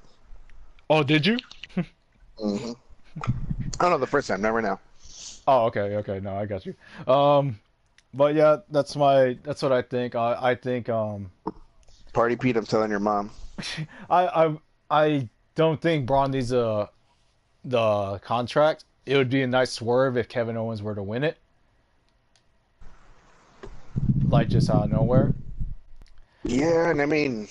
Oh, did you? Hmm. Oh no, the first time, never now. Oh, okay, okay. No, I got you. But yeah, that's what I think. I think Party Pete, I'm telling your mom. I don't think Braun needs the contract. It would be a nice swerve if Kevin Owens were to win it, like just out of nowhere. Yeah, and I mean,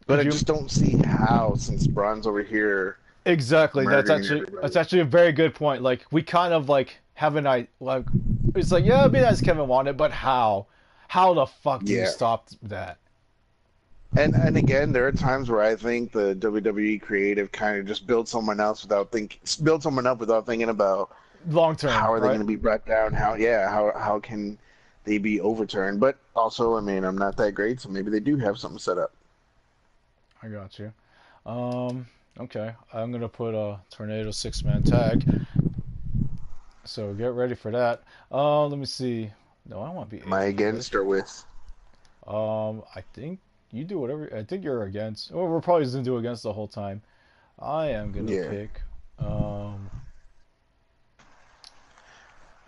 but Could I you? just don't see how since Braun's over here Exactly. murdering That's everybody. actually a very good point. Like we kind of like have an I like it's like yeah, it'd be nice Kevin wanted, but how? How the fuck do you Yeah. stop that And again, there are times where I think the WWE creative kind of just build someone up without thinking about long how term, are they going right? to be brought down? How can they be overturned? But also, I mean, I'm not that great, so maybe they do have something set up. I got you. Um, okay. I'm gonna put a tornado 6-man tag. So get ready for that. Let me see. No, I want to be Am I AJ for this. against or with? I think you do whatever. I think you're against. Well, we're probably just gonna do against the whole time. I am gonna Yeah. pick. Um,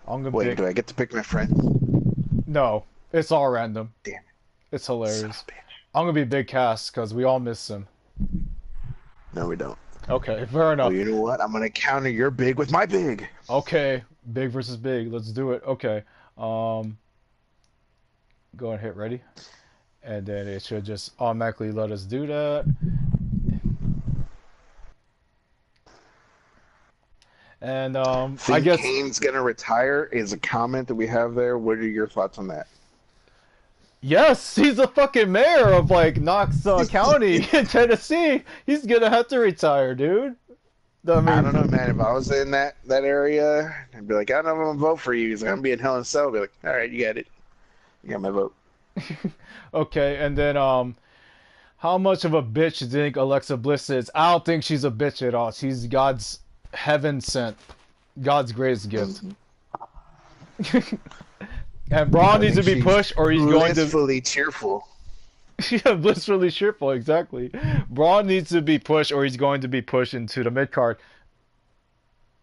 I'm gonna Wait, pick. do I get to pick my friend? No, it's all random. Damn it, It's son of hilarious. a bitch. I'm gonna be Big Cass because we all miss him. No, we don't. Okay, fair Well, enough. you know what? I'm gonna counter your big with my big. Okay, big versus big. Let's do it. Okay. Um, go and hit ready, and then it should just automatically let us do that. And I Think guess Kane's gonna retire is a comment that we have there. What are your thoughts on that? yes, he's the fucking mayor of like Knox County in Tennessee. He's gonna have to retire, dude. I I mean, don't know, man. If I was in that area, I'd be like, I don't know if I'm gonna vote for you. He's like, I'm being hell in a cell. I'd be like, all right, you got it. You got my vote. okay, and then how much of a bitch do you think Alexa Bliss is? I don't think she's a bitch at all. She's God's heaven sent, God's greatest gift. Hmm. And Braun I needs to think be she's pushed, or he's going to. blissfully cheerful. Yeah, blissfully cheerful, exactly. Braun needs to be pushed, or he's going to be pushed into the mid card.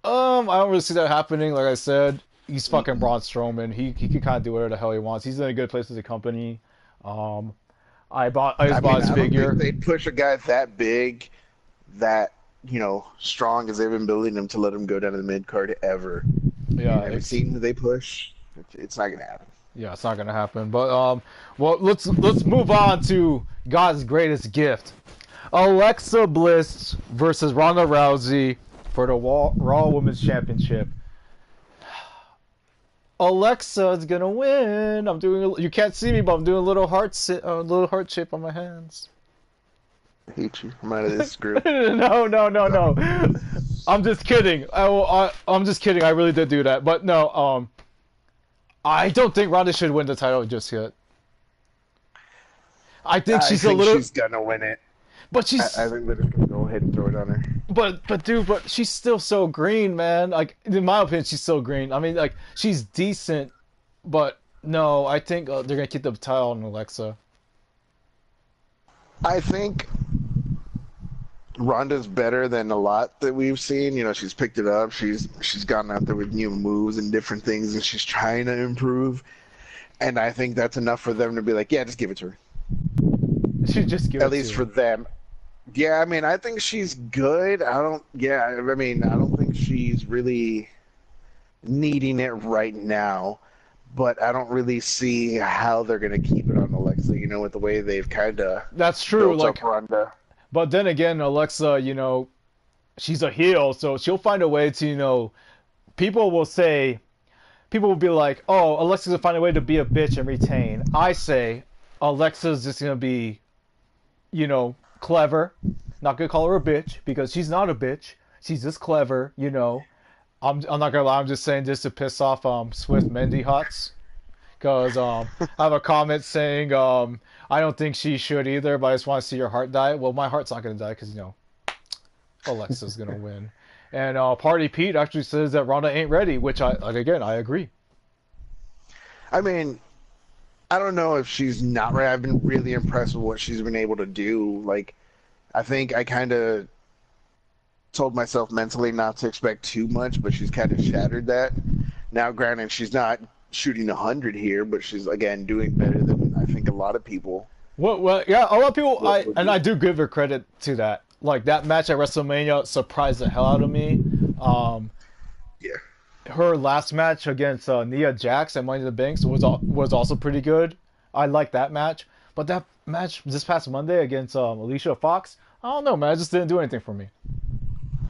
I don't really see that happening. Like I said, he's fucking Mm-mm. Braun Strowman. He can kind of do whatever the hell he wants. He's in a good place as a company. Um, I I just bought mean, his I don't think figure. they'd push a guy that big, that strong as they've been building him to let him go down to the mid card ever. Yeah, Have you seen who they push? It's not gonna happen. yeah, it's not gonna happen. But well, let's move on to God's greatest gift: Alexa Bliss versus Ronda Rousey for the Raw Women's Championship. Alexa is gonna win. You can't see me, but I'm doing a little heart shape on my hands. I hate you. I'm out of this group. No, no, no, no. I'm just kidding. I'm just kidding. I really did do that, but no. I don't think Ronda should win the title just yet. I think I she's a think little, she's gonna win it. but I think they're just gonna go ahead and throw it on her. but dude, but she's still so green, man. Like in my opinion, she's so green. I mean, like she's decent, but no, I think they're gonna keep the title on Alexa. I think Ronda's better than a lot that we've seen. She's picked it up. She's gone out there with new moves and different things, and she's trying to improve. And I think that's enough for them to be like, yeah, just give it to her. She just give At it to least for her. them. Yeah, I mean, I think she's good. I don't. Yeah, I mean, I don't think she's really needing it right now. But I don't really see how they're gonna keep it on Alexa. With the way they've kind of That's true. built up Like, Ronda. but then again, Alexa, she's a heel, so she'll find a way to, people will say people will be like, "Oh, Alexa's gonna find a way to be a bitch and retain." I say, Alexa's just gonna be, clever. Not gonna call her a bitch because she's not a bitch. She's just clever. I'm not gonna lie. I'm just saying this to piss off Swift Mendy Hots because I have a comment saying I don't think she should either, but I just want to see your heart die. Well, my heart's not gonna die because Alexa's gonna win. And Party Pete actually says that Ronda ain't ready, which I agree. I mean, I don't know if she's not right. I've been really impressed with what she's been able to do. Like, I think I kind of told myself mentally not to expect too much, but she's kind of shattered that. Now, granted, she's not shooting 100 here, but she's again doing better than I think a lot of people Well, yeah, a lot of people, would. I do give her credit to that. Like that match at WrestleMania surprised the hell out of me. Um, Yeah. Her last match against Nia Jax at Money in the Banks was also pretty good. I like that match, but that match this past Monday against Alicia Fox, I don't know, man, it just didn't do anything for me.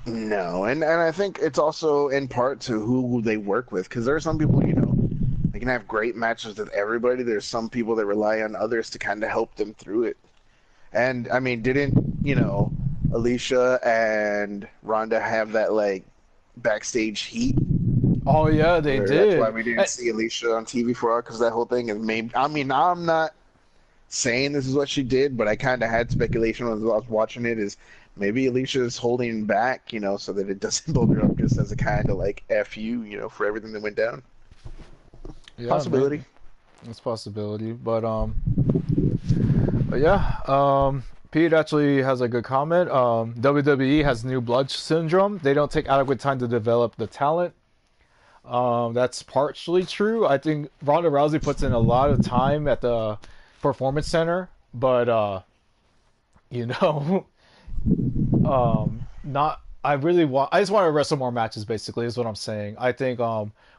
No, and I think it's also in part to who they work with, because there are some people, they can have great matches with everybody. There's some people that rely on others to kind of help them through it. And I mean, didn't, Alicia and Ronda have that like backstage heat? Oh yeah, they Where that's why did. we didn't see Alicia on TV for a while, because that whole thing is maybe. I mean, I'm not saying this is what she did, but I kind of had speculation as I was watching it is maybe Alicia's holding back, so that it doesn't build her up just as a kind of like F you, for everything that went down. Yeah, maybe Possibility. it's a possibility, but yeah, Pete actually has a good comment. WWE has new blood syndrome. They don't take adequate time to develop the talent. That's partially true. I think Ronda Rousey puts in a lot of time at the performance center, but you know, not. I really want. I just want to wrestle more matches. Basically, is what I'm saying. I think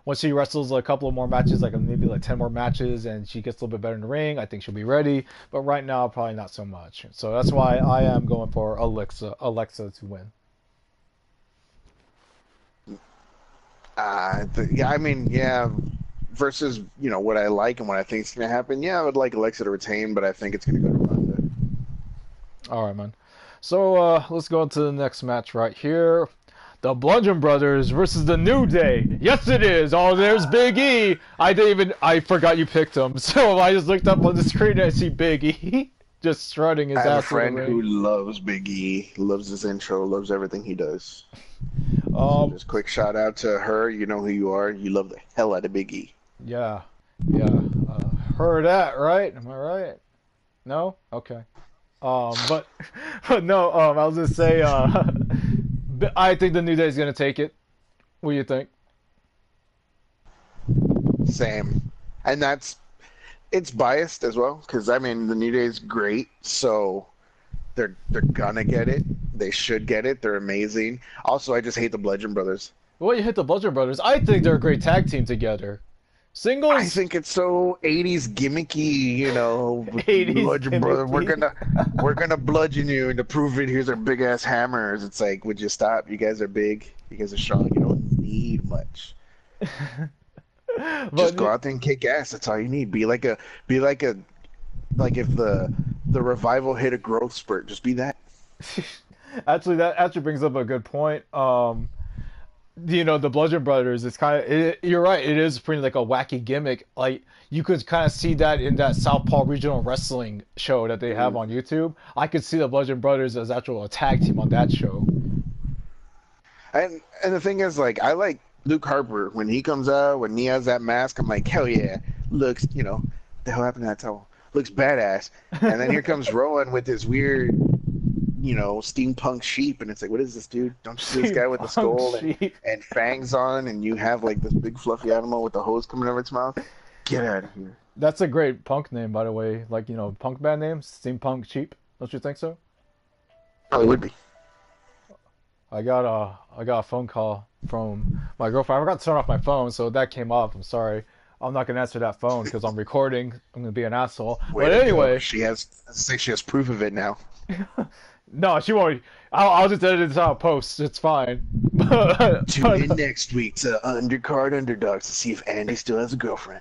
once she wrestles a couple of more matches, like maybe like 10 more matches, and she gets a little bit better in the ring, I think she'll be ready. But right now, probably not so much. So that's why I am going for Alexa to win. Yeah, I mean, yeah. Versus, what I like and what I think is going to happen. Yeah, I would like Alexa to retain, but I think it's going to go to Ronda. All right, man. So let's go into the next match right here. The Bludgeon Brothers versus the New Day. Yes, it is. Oh, there's Big E. I forgot you picked him. So I just looked up on the screen and I see Big E just strutting I his have a ass in the friend ring. who loves Big E, loves his intro, loves everything he does. So Um, just quick shout out to her. You know who you are. You love the hell out of Big E. yeah, yeah. Heard that, right? Am I right? No? Okay. But, but no. I was gonna say, I think the New Day is gonna take it. What do you think? Same. And it's biased as well, because I mean the New Day is great, so they're gonna get it. They should get it. They're amazing. Also, I just hate the Bludgeon Brothers. Well, you hit the Bludgeon Brothers. I think they're a great tag team together. I Singles, think it's so 80s gimmicky, with the 80s Bludgeon Brother. We're gimmicky. gonna we're gonna bludgeon you, and to prove it, here's our big ass hammers. It's like, would you stop? You guys are big. You guys are strong. You don't need much. Just go But out there and kick ass. That's all you need. Be like a like if the revival hit a growth spurt. Just be that. actually, that actually brings up a good point. The Bludgeon Brothers is you're right, it is pretty like a wacky gimmick. Like you could kind of see that in that Southpaw Regional Wrestling show that they have Mhm. on YouTube. I could see the Bludgeon Brothers as actual a tag team on that show. And the thing is, like, I like Luke Harper when he comes out when he has that mask. I'm like, hell yeah, looks, the hell happened to that towel? Looks badass. And then here comes Rowan with this weird, steampunk sheep, and it's like, what is this, dude? Don't you see this guy with the Punk skull sheep. and fangs on, and you have like this big fluffy animal with the hose coming out of its mouth? Get out of here. That's a great punk name, by the way. Like, punk band name, Steampunk Cheap. Don't you think so? Probably would be. I got a phone call from my girlfriend. I forgot to turn off my phone, so that came off. I'm sorry. I'm not gonna answer that phone because I'm recording. I'm gonna be an asshole. Way But to go. anyway, She has, I say she has proof of it now. no, she won't. I'll just edit this out post. It's fine. Tune in next week to Undercard Underdogs to see if Andy still has a girlfriend.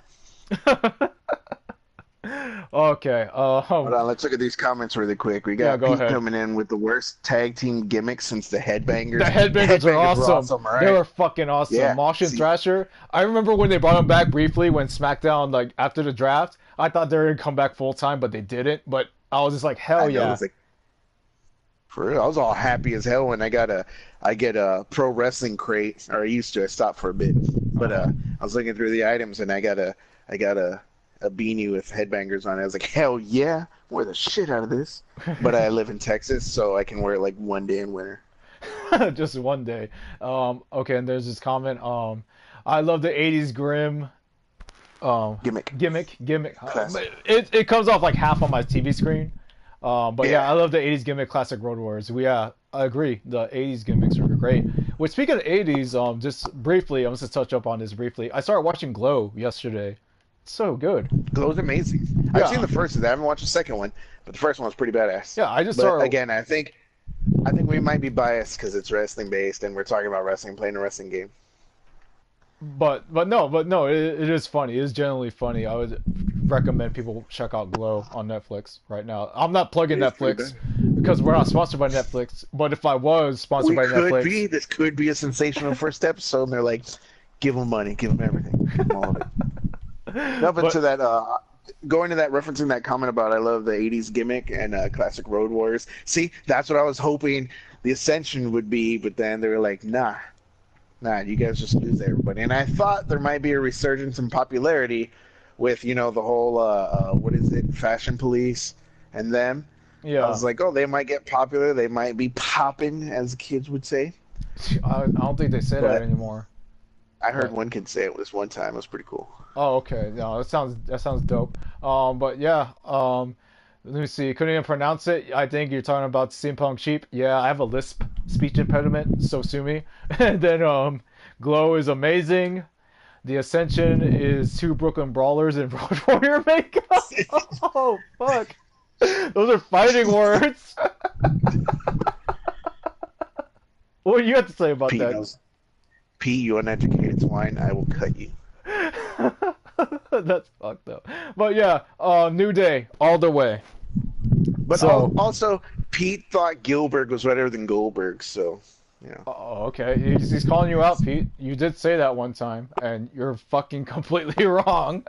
Okay. Hold on, let's look at these comments really quick. We Yeah, got go Pete ahead. coming in with the worst tag team gimmick since the The Headbangers. headbangers are Headbangers were awesome. awesome, They right? were fucking awesome. Yeah. Mosh and See, Thrasher. I remember when they brought them back briefly when SmackDown, like after the draft. I thought they were gonna come back full time, but they didn't. But I was just like, hell I know yeah. it's like for real. I was all happy as hell when I get a pro wrestling crate, or I used to. I stopped for a bit, but I was looking through the items and I got a beanie with Headbangers on it. I was like, hell yeah, wear the shit out of this. But I live in Texas, so I can wear it like one day in winter. Just one day. Okay, and there's this comment. I love the '80s grim. Gimmick, Gimmick. classic. It comes off like half on my TV screen. But yeah, Yeah. I love the '80s gimmick classic Road Warriors. Yeah, I agree. The '80s gimmicks are great. Which speaking of '80s, just briefly, I'm just to touch up on this briefly. I started watching Glow yesterday. It's so good. Glow's amazing. I've Yeah, seen the first of that. I haven't watched the second one, but the first one was pretty badass. yeah. I just But started. again, I think we might be biased because it's wrestling based and we're talking about wrestling, playing a wrestling game. But no, it is funny. It is generally funny. I would recommend people check out Glow on Netflix right now. I'm not plugging It is pretty Netflix bad. because we're not sponsored by Netflix. But if I was sponsored We by could Netflix, be. This could be a sensational first episode, and they're like, give them money, give them everything, give them all of it. No, but but to that, going to that, referencing that comment about I love the '80s gimmick and classic Road Warriors. See, that's what I was hoping the Ascension would be, but then they were like, nah, you guys just lose everybody. And I thought there might be a resurgence in popularity with, the whole, what is it, Fashion Police and them. I yeah, was like, oh, they might get popular. They might be popping, as the kids would say. I don't think they say that But anymore. I heard But one kid say it this one time. It was pretty cool. oh, okay. No, that sounds dope. But yeah. Let me see. Couldn't even pronounce it. I think you're talking about Steampunk Sheep. Yeah, I have a lisp speech impediment, so sue me. And then Glow is amazing. The Ascension is two Brooklyn Brawlers in Road Warrior makeup. Oh fuck. Those are fighting words. What do you have to say about Pete that? knows. Pete, you uneducated swine. I will cut you. That's fucked up. But yeah, New Day all the way. But So, also, Pete thought Gilbert was better than Goldberg, so, oh, okay, he's calling you out, Pete. You did say that one time, and you're fucking completely wrong.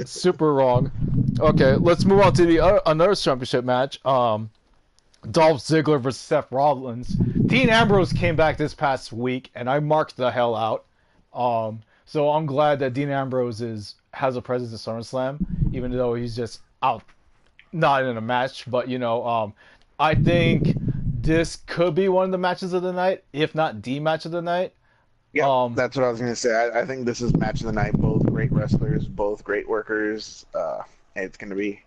Super wrong. Okay, let's move on to the another championship match. Dolph Ziggler versus Seth Rollins. Dean Ambrose came back this past week, and I marked the hell out. So I'm glad that Dean Ambrose has a presence at SummerSlam, even though he's just out, not in a match. But I think this could be one of the matches of the night, if not the match of the night. Yep, Um, that's what I was going to say. I think this is match of the night. Both great wrestlers, both great workers. And it's gonna be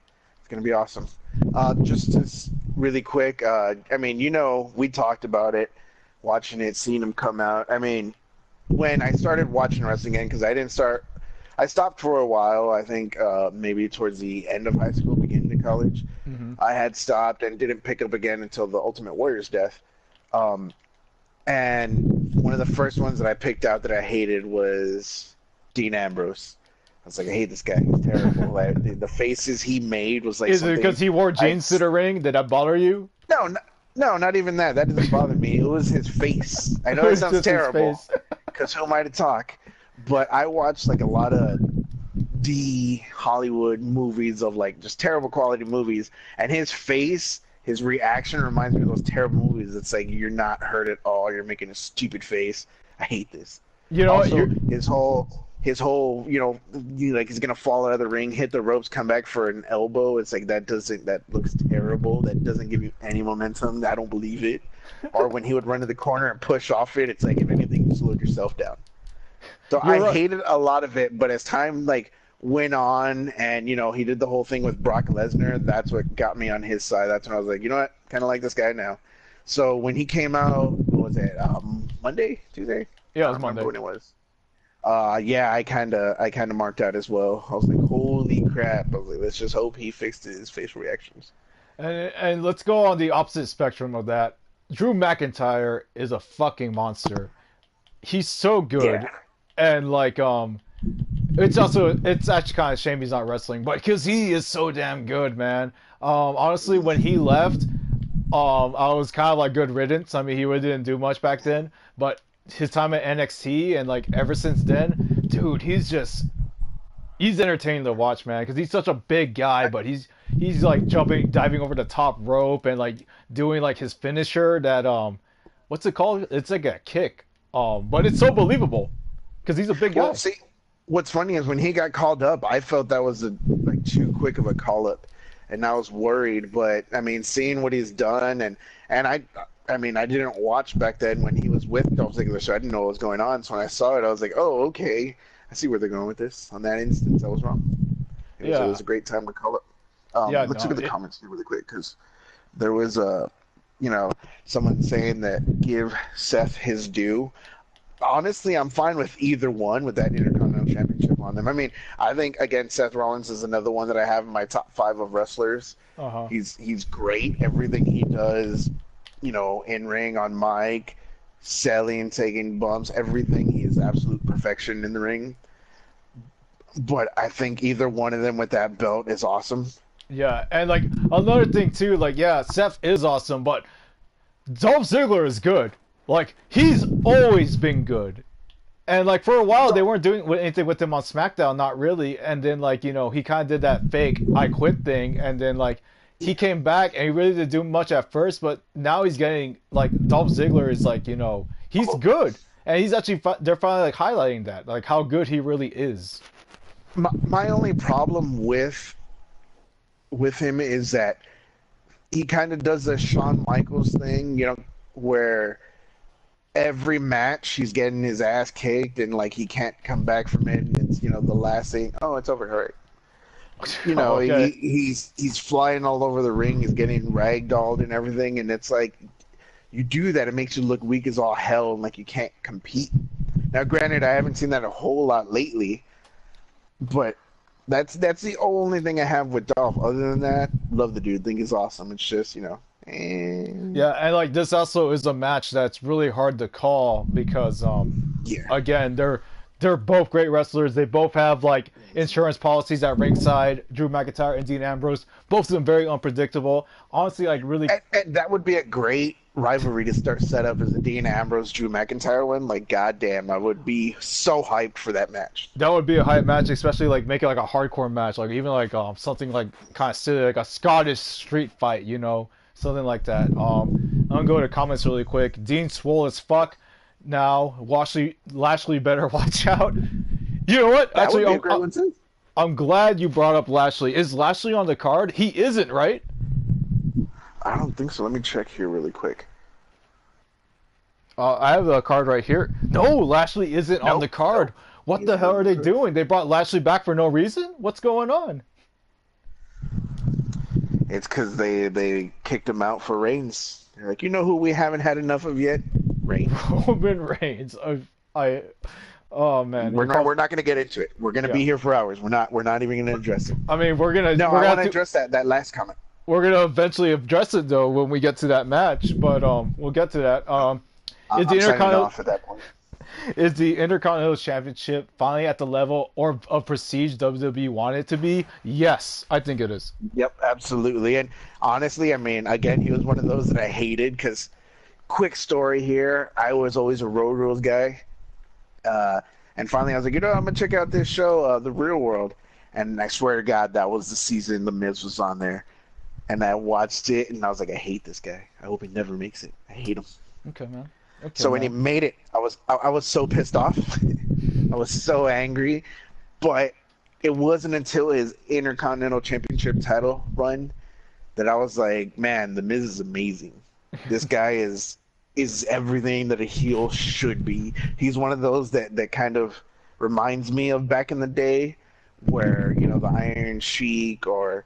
awesome. Really quick. I mean, we talked about it, watching it, seeing him come out. I mean, when I started watching wrestling again, because I stopped for a while. I think maybe towards the end of high school, beginning of college. mhm. I had stopped and didn't pick up again until the Ultimate Warrior's death. Um, and one of the first ones that I picked out that I hated was Dean Ambrose. I was like, I hate this guy. He's terrible. Like, the faces he made was like Is it something. because he wore I jeans to the ring? Did that bother you? no, no, not even that. That doesn't bother me. It was his face. I know it It's sounds just his terrible, face. because who am I to talk? But I watched like a lot of D Hollywood movies of like just terrible quality movies, and his face, his reaction reminds me of those terrible movies. It's like you're not hurt at all. You're making a stupid face. I hate this. You know what? Also, his whole, like he's gonna fall out of the ring, hit the ropes, come back for an elbow. It's like that looks terrible. That doesn't give you any momentum. I don't believe it. Or when he would run to the corner and push off it, it's like if anything, you slowed yourself down. So You're I right. hated a lot of it, but as time like went on, and he did the whole thing with Brock Lesnar, that's what got me on his side. That's when I was like, you know what, kind of like this guy now. So when he came out, what was it? Monday, Tuesday? Yeah, I it was don't remember Monday. when it was. Yeah, I kinda marked out as well. I was like, holy crap! I was like, let's just hope he fixed his facial reactions. And let's go on the opposite spectrum of that. Drew McIntyre is a fucking monster. He's so Yeah. good, and like it's actually kind of a shame he's not wrestling, but because he is so damn good, man. Honestly, when he left, I was kind of like good riddance. I mean, he really didn't do much back then, but his time at NXT and like ever since then, dude, he's entertaining to watch, man, because he's such a big guy, but he's like jumping, diving over the top rope and like doing like his finisher that what's it called? It's like a kick, but it's so believable because he's a big Well, guy. see, what's funny is when he got called up, I felt that was like too quick of a call up, and I was worried. But I mean, seeing what he's done, and I mean, I didn't watch back then when he was with Dolph Ziggler, so I didn't know what was going on. So when I saw it, I was like, oh, okay, I see where they're going with this. On that instance, I was wrong. It was Yeah, a great time to call up. yeah, Let's no, look at the it, comments here really quick because there was you know, someone saying that give Seth his due. Honestly, I'm fine with either one with that Intercontinental Championship on them. I mean, I think again, Seth Rollins is another one that I have in my top five of wrestlers. uh-huh. He's great. Everything he does, in ring, on mic, selling, taking bumps, everything. He is absolute perfection in the ring. But I think either one of them with that belt is awesome. Yeah, and like another thing too, like yeah, Seth is awesome, but Dolph Ziggler is good. Like he's always been good. And like for a while they weren't doing anything with him on SmackDown, not really. And then like he kind of did that fake "I quit" thing, and then like he came back and he really didn't do much at first, but now he's getting like Dolph Ziggler is like he's good, and he's actually they're finally like highlighting that like how good he really is. My only problem with him is that he kind of does the Shawn Michaels thing, where every match he's getting his ass kicked and like he can't come back from it. And it's the last thing. Oh, it's over. All right. Oh, okay. He's flying all over the ring. He's getting ragdolled and everything. And it's like you do that, it makes you look weak as all hell and like you can't compete. Now, granted, I haven't seen that a whole lot lately, but that's the only thing I have with Dolph. Other than that, love the dude. Think he's awesome. It's just Yeah, and like this also is a match that's really hard to call because yeah. again, they're both great wrestlers. They both have like insurance policies at ringside. Drew McIntyre and Dean Ambrose, both of them very unpredictable. Honestly, like really And that would be a great rivalry to start set up as a Dean Ambrose Drew McIntyre one. Like, goddamn, I would be so hyped for that match. that would be a hype match, especially like make it like a hardcore match, like even like something like kind of silly, like a Scottish street fight, something like that. I'm gonna go to comments really quick. Dean swole as fuck. Now Lashley better watch out. You know what? That would Actually, be a great one too. I'm glad you brought up Lashley. Is Lashley on the card? He isn't, right? I don't think so. Let me check here really quick. I have the card right here. No, Lashley isn't on the Nope, card. nope. What He's the hell not are on they the card. doing? They brought Lashley back for no reason? What's going on? It's because they kicked him out for Reigns. They're like, you know who we haven't had enough of yet? Reigns. Roman Reigns. I oh man. We're not going to get into it. We're going to Yeah. be here for hours. We're not even going to address it. I mean, No, we're I want gonna to address that last comment. we're gonna eventually address it though when we get to that match. But we'll get to that. Is the I'm signing Intercontinental off at that point. is the Intercontinental Championship finally at the level or of prestige WWE wanted it to be? Yes, I think it is. Yep, absolutely. And honestly, I mean, again, he was one of those that I hated because, quick story here, I was always a Road Rules guy. And finally, I was like, I'm going to check out this show, The Real World. And I swear to God, that was the season The Miz was on there. And I watched it, and I was like, I hate this guy. I hope he never makes it. I hate him. Okay, man. Okay, So when he man. made it, I was so pissed off. I was so angry. But it wasn't until his Intercontinental Championship title run that I was like, man, The Miz is amazing. This guy is everything that a heel should be. He's one of those that kind of reminds me of back in the day where, the Iron Sheik or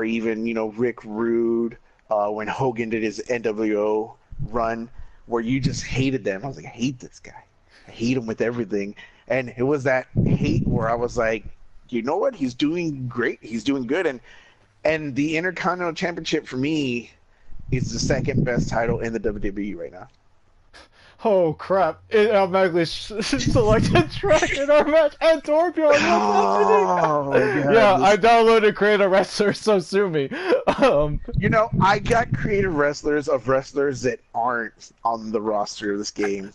even, Rick Rude, when Hogan did his NWO run, where you just hated them. I was like, I hate this guy. I hate him with everything. And it was that hate where I was like, you know what? He's doing great. He's doing good. And the Intercontinental Championship for me is the second best title in the WWE right now. Oh crap! It automatically selected Shrek in our match and Torbjorn. What's Oh my happening? god! Yeah, I downloaded Create a Wrestler, so sue me. I got creative wrestlers of wrestlers that aren't on the roster of this game.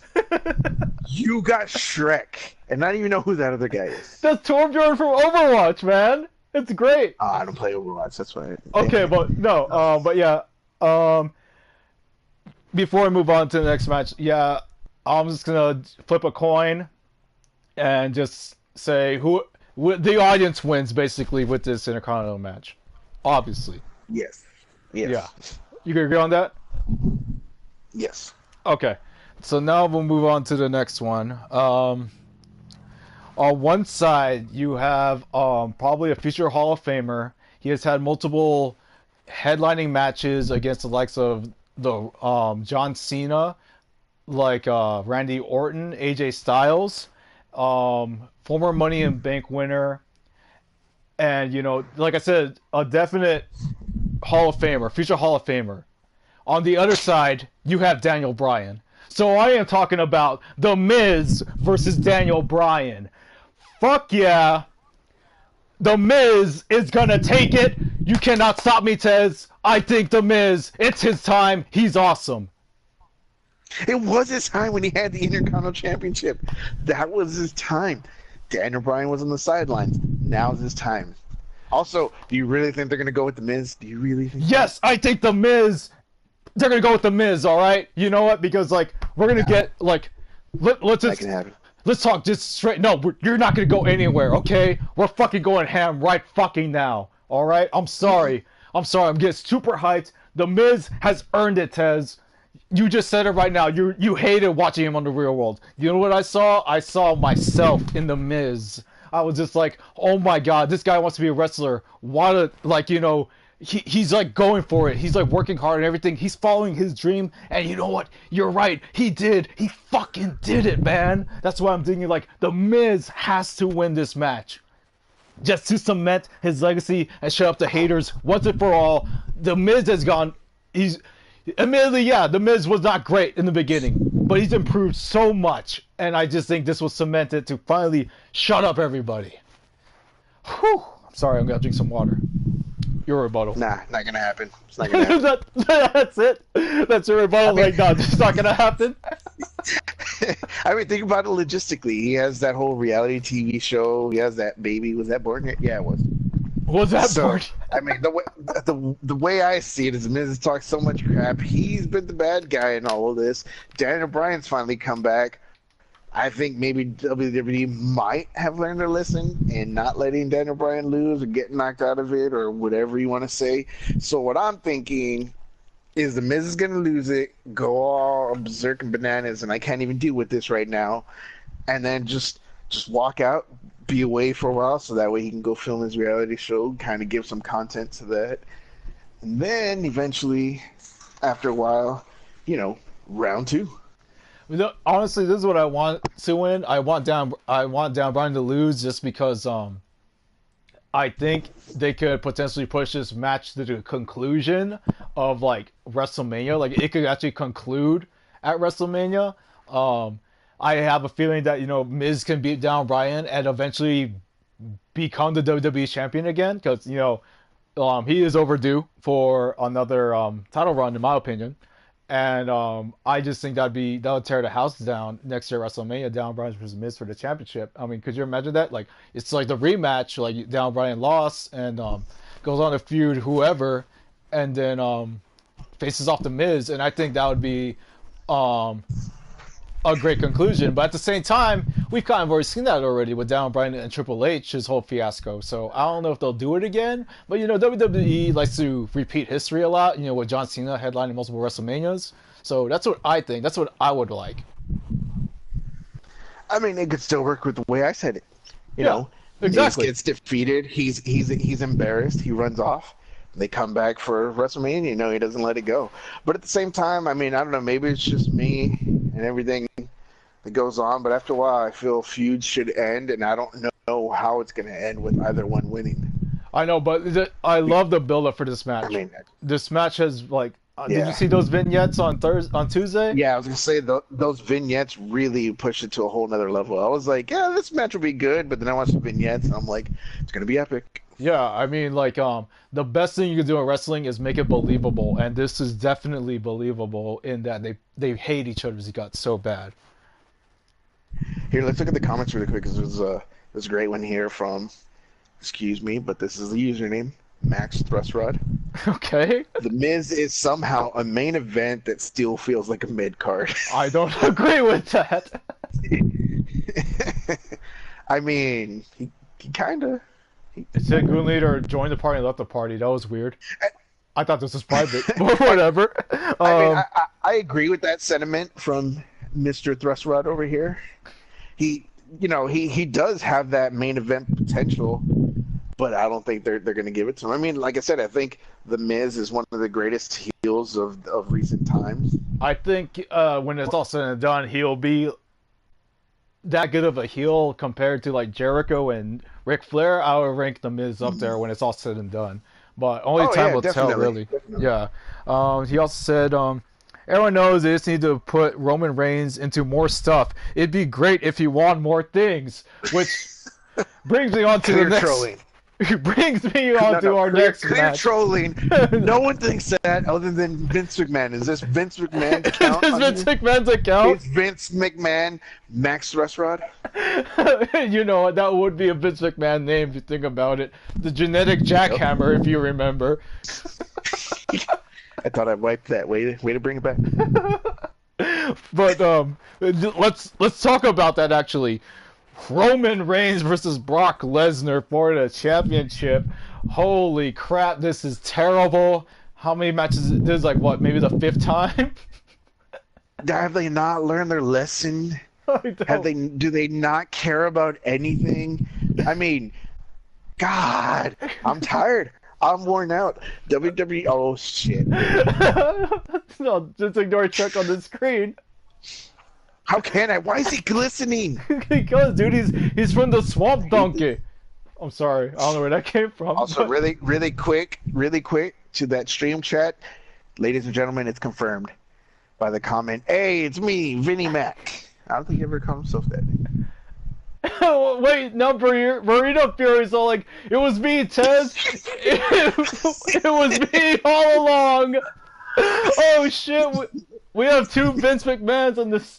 You got Shrek, and I don't even know who that other guy is. That's Torbjorn from Overwatch, man. It's great. I don't play Overwatch. That's why. Okay, but no, but yeah, before I move on to the next match, yeah, I'm just gonna flip a coin and just say who the audience wins basically with this Intercontinental match. Obviously. Yes. Yes. Yeah. You can agree on that? Yes. Okay. So now we'll move on to the next one. On one side, you have probably a future Hall of Famer. He has had multiple headlining matches against the likes of the John Cena, like Randy Orton, AJ Styles, former Money in Bank winner, and like I said, a definite Hall of Famer, future Hall of Famer. On the other side, you have Daniel Bryan. So I am talking about The Miz versus Daniel Bryan. Fuck yeah. The Miz is gonna take it. You cannot stop me, Tez. I think The Miz, it's his time. He's awesome. It was his time when he had the Intercontinental Championship. That was his time. Daniel Bryan was on the sidelines. Now's his time. Also, do you really think they're going to go with The Miz? Do you really think Yes, I think The Miz, they're going to go with The Miz, all right? You know what? Because, like, we're going to get, like, let's just... That can happen. Let's talk just straight. No, you're not going to go anywhere, okay? We're fucking going ham right fucking now, all right? I'm sorry. I'm getting super hyped. The Miz has earned it, Tez. You just said it right now. You hated watching him on the Real World. You know what I saw? I saw myself in The Miz. I was just like, oh my god, this guy wants to be a wrestler. He's like going for it. He's like working hard and everything. He's following his dream. And you know what? You're right. He did. He fucking did it, man. That's why I'm thinking, like, The Miz has to win this match. Just to cement his legacy and shut up the haters once and for all. The Miz has gone... Admittedly, yeah, The Miz was not great in the beginning, but he's improved so much, and I just think this was cemented to finally shut up everybody. Whew. I'm sorry, I'm gonna drink some water. Your rebuttal. Nah, not gonna happen. It's not gonna happen. That's it? That's your rebuttal? Like, no, it's not gonna happen? I mean, think about it logistically. He has that whole reality TV show. He has that baby. Was that born yet? Yeah, it was. Was that born? I mean, the way I see it is Miz talks so much crap. He's been the bad guy in all of this. Daniel Bryan's finally come back. I think maybe WWE might have learned their lesson in not letting Daniel Bryan lose or get knocked out of it or whatever you want to say. So what I'm thinking is the Miz is going to lose it, go all berserk and bananas, and I can't even deal with this right now, and then just walk out, be away for a while, so that way he can go film his reality show, kind of give some content to that, and then eventually, after a while, round two. Honestly, this is what I want to win. I want Dan Bryan to lose just because I think they could potentially push this match to the conclusion of like WrestleMania. Like it could actually conclude at WrestleMania. I have a feeling that Miz can beat down Bryan and eventually become the WWE champion again because he is overdue for another title run in my opinion. And I just think that would tear the house down next year at WrestleMania, Daniel Bryan versus Miz for the championship. I mean, could you imagine that? Like, it's like the rematch, like Daniel Bryan lost and goes on to feud whoever, and then faces off the Miz, and I think that would be a great conclusion. But at the same time, we've kind of already seen that already with Daniel Bryan and Triple H, his whole fiasco. So I don't know if they'll do it again. But WWE likes to repeat history a lot. With John Cena headlining multiple WrestleManias. So that's what I think. That's what I would like. I mean, it could still work with the way I said it. You know, exactly. He gets defeated. He's embarrassed. He runs off. They come back for WrestleMania. He doesn't let it go. But at the same time, I mean, I don't know. Maybe it's just me and everything. it goes on, but after a while, I feel feuds should end, and I don't know how it's going to end with either one winning. I know, but I love the build up for this I match. mean, This match has like, did you yeah. see those vignettes on Tuesday? Yeah, I was gonna say those vignettes really pushed it to a whole nother level. I was like, yeah, this match will be good, but then I watched the vignettes and I'm like, it's gonna be epic. Yeah, I mean, like, the best thing you can do in wrestling is make it believable, and this is definitely believable in that they hate each other's guts so bad. Here, let's look at the comments really quick because there's a great one here from, excuse me, but this is the username, Max Thrust-Rod. Okay, The Miz is somehow a main event that still feels like a mid card. I don't agree with that. I mean, he kind of. It said Goon Leader joined the party and left the party. That was weird. I thought this was private, but whatever. I mean, I agree with that sentiment from Mr. Thrust-Rod over here. He does have that main event potential, but I don't think they're going to give it to him. I mean, like I said, I think The Miz is one of the greatest heels of recent times. I think when it's all said and done, he'll be that good of a heel compared to like Jericho and Ric Flair. I would rank The Miz up there when it's all said and done. But only time yeah, will tell, definitely. really. Definitely. Yeah. He also said, everyone knows they just need to put Roman Reigns into more stuff. It'd be great if he won more things, which brings me on to Clear the next. trolling. Brings me on to our next clear match. trolling. No one thinks that other than Vince McMahon. Is this Vince McMahon account? Is Vince McMahon's account? It's Vince McMahon, Max Thrust-Rod. You know, that would be a Vince McMahon name if you think about it. The genetic jackhammer, if you remember. I thought I wiped that. Way to bring it back. But let's talk about that actually. Roman Reigns versus Brock Lesnar for the championship. Holy crap, this is terrible. How many matches? This is like what, maybe the 5th time? Have they not learned their lesson? Do they not care about anything? I mean, God, I'm tired. I'm worn out. WWE. Oh shit. No, just ignore Chuck on the screen. How can I? Why is he glistening? Because, dude, he's from the Swamp Donkey. I'm sorry, I don't know where that came from. Also, really quick to that stream chat, ladies and gentlemen, it's confirmed by the comment. Hey, it's me, Vinnie Mac. I don't think he ever called himself that. Wait, no, Burrito Fury's all like, it was me, Tez. It was me all along. Oh shit. We have 2 Vince McMahons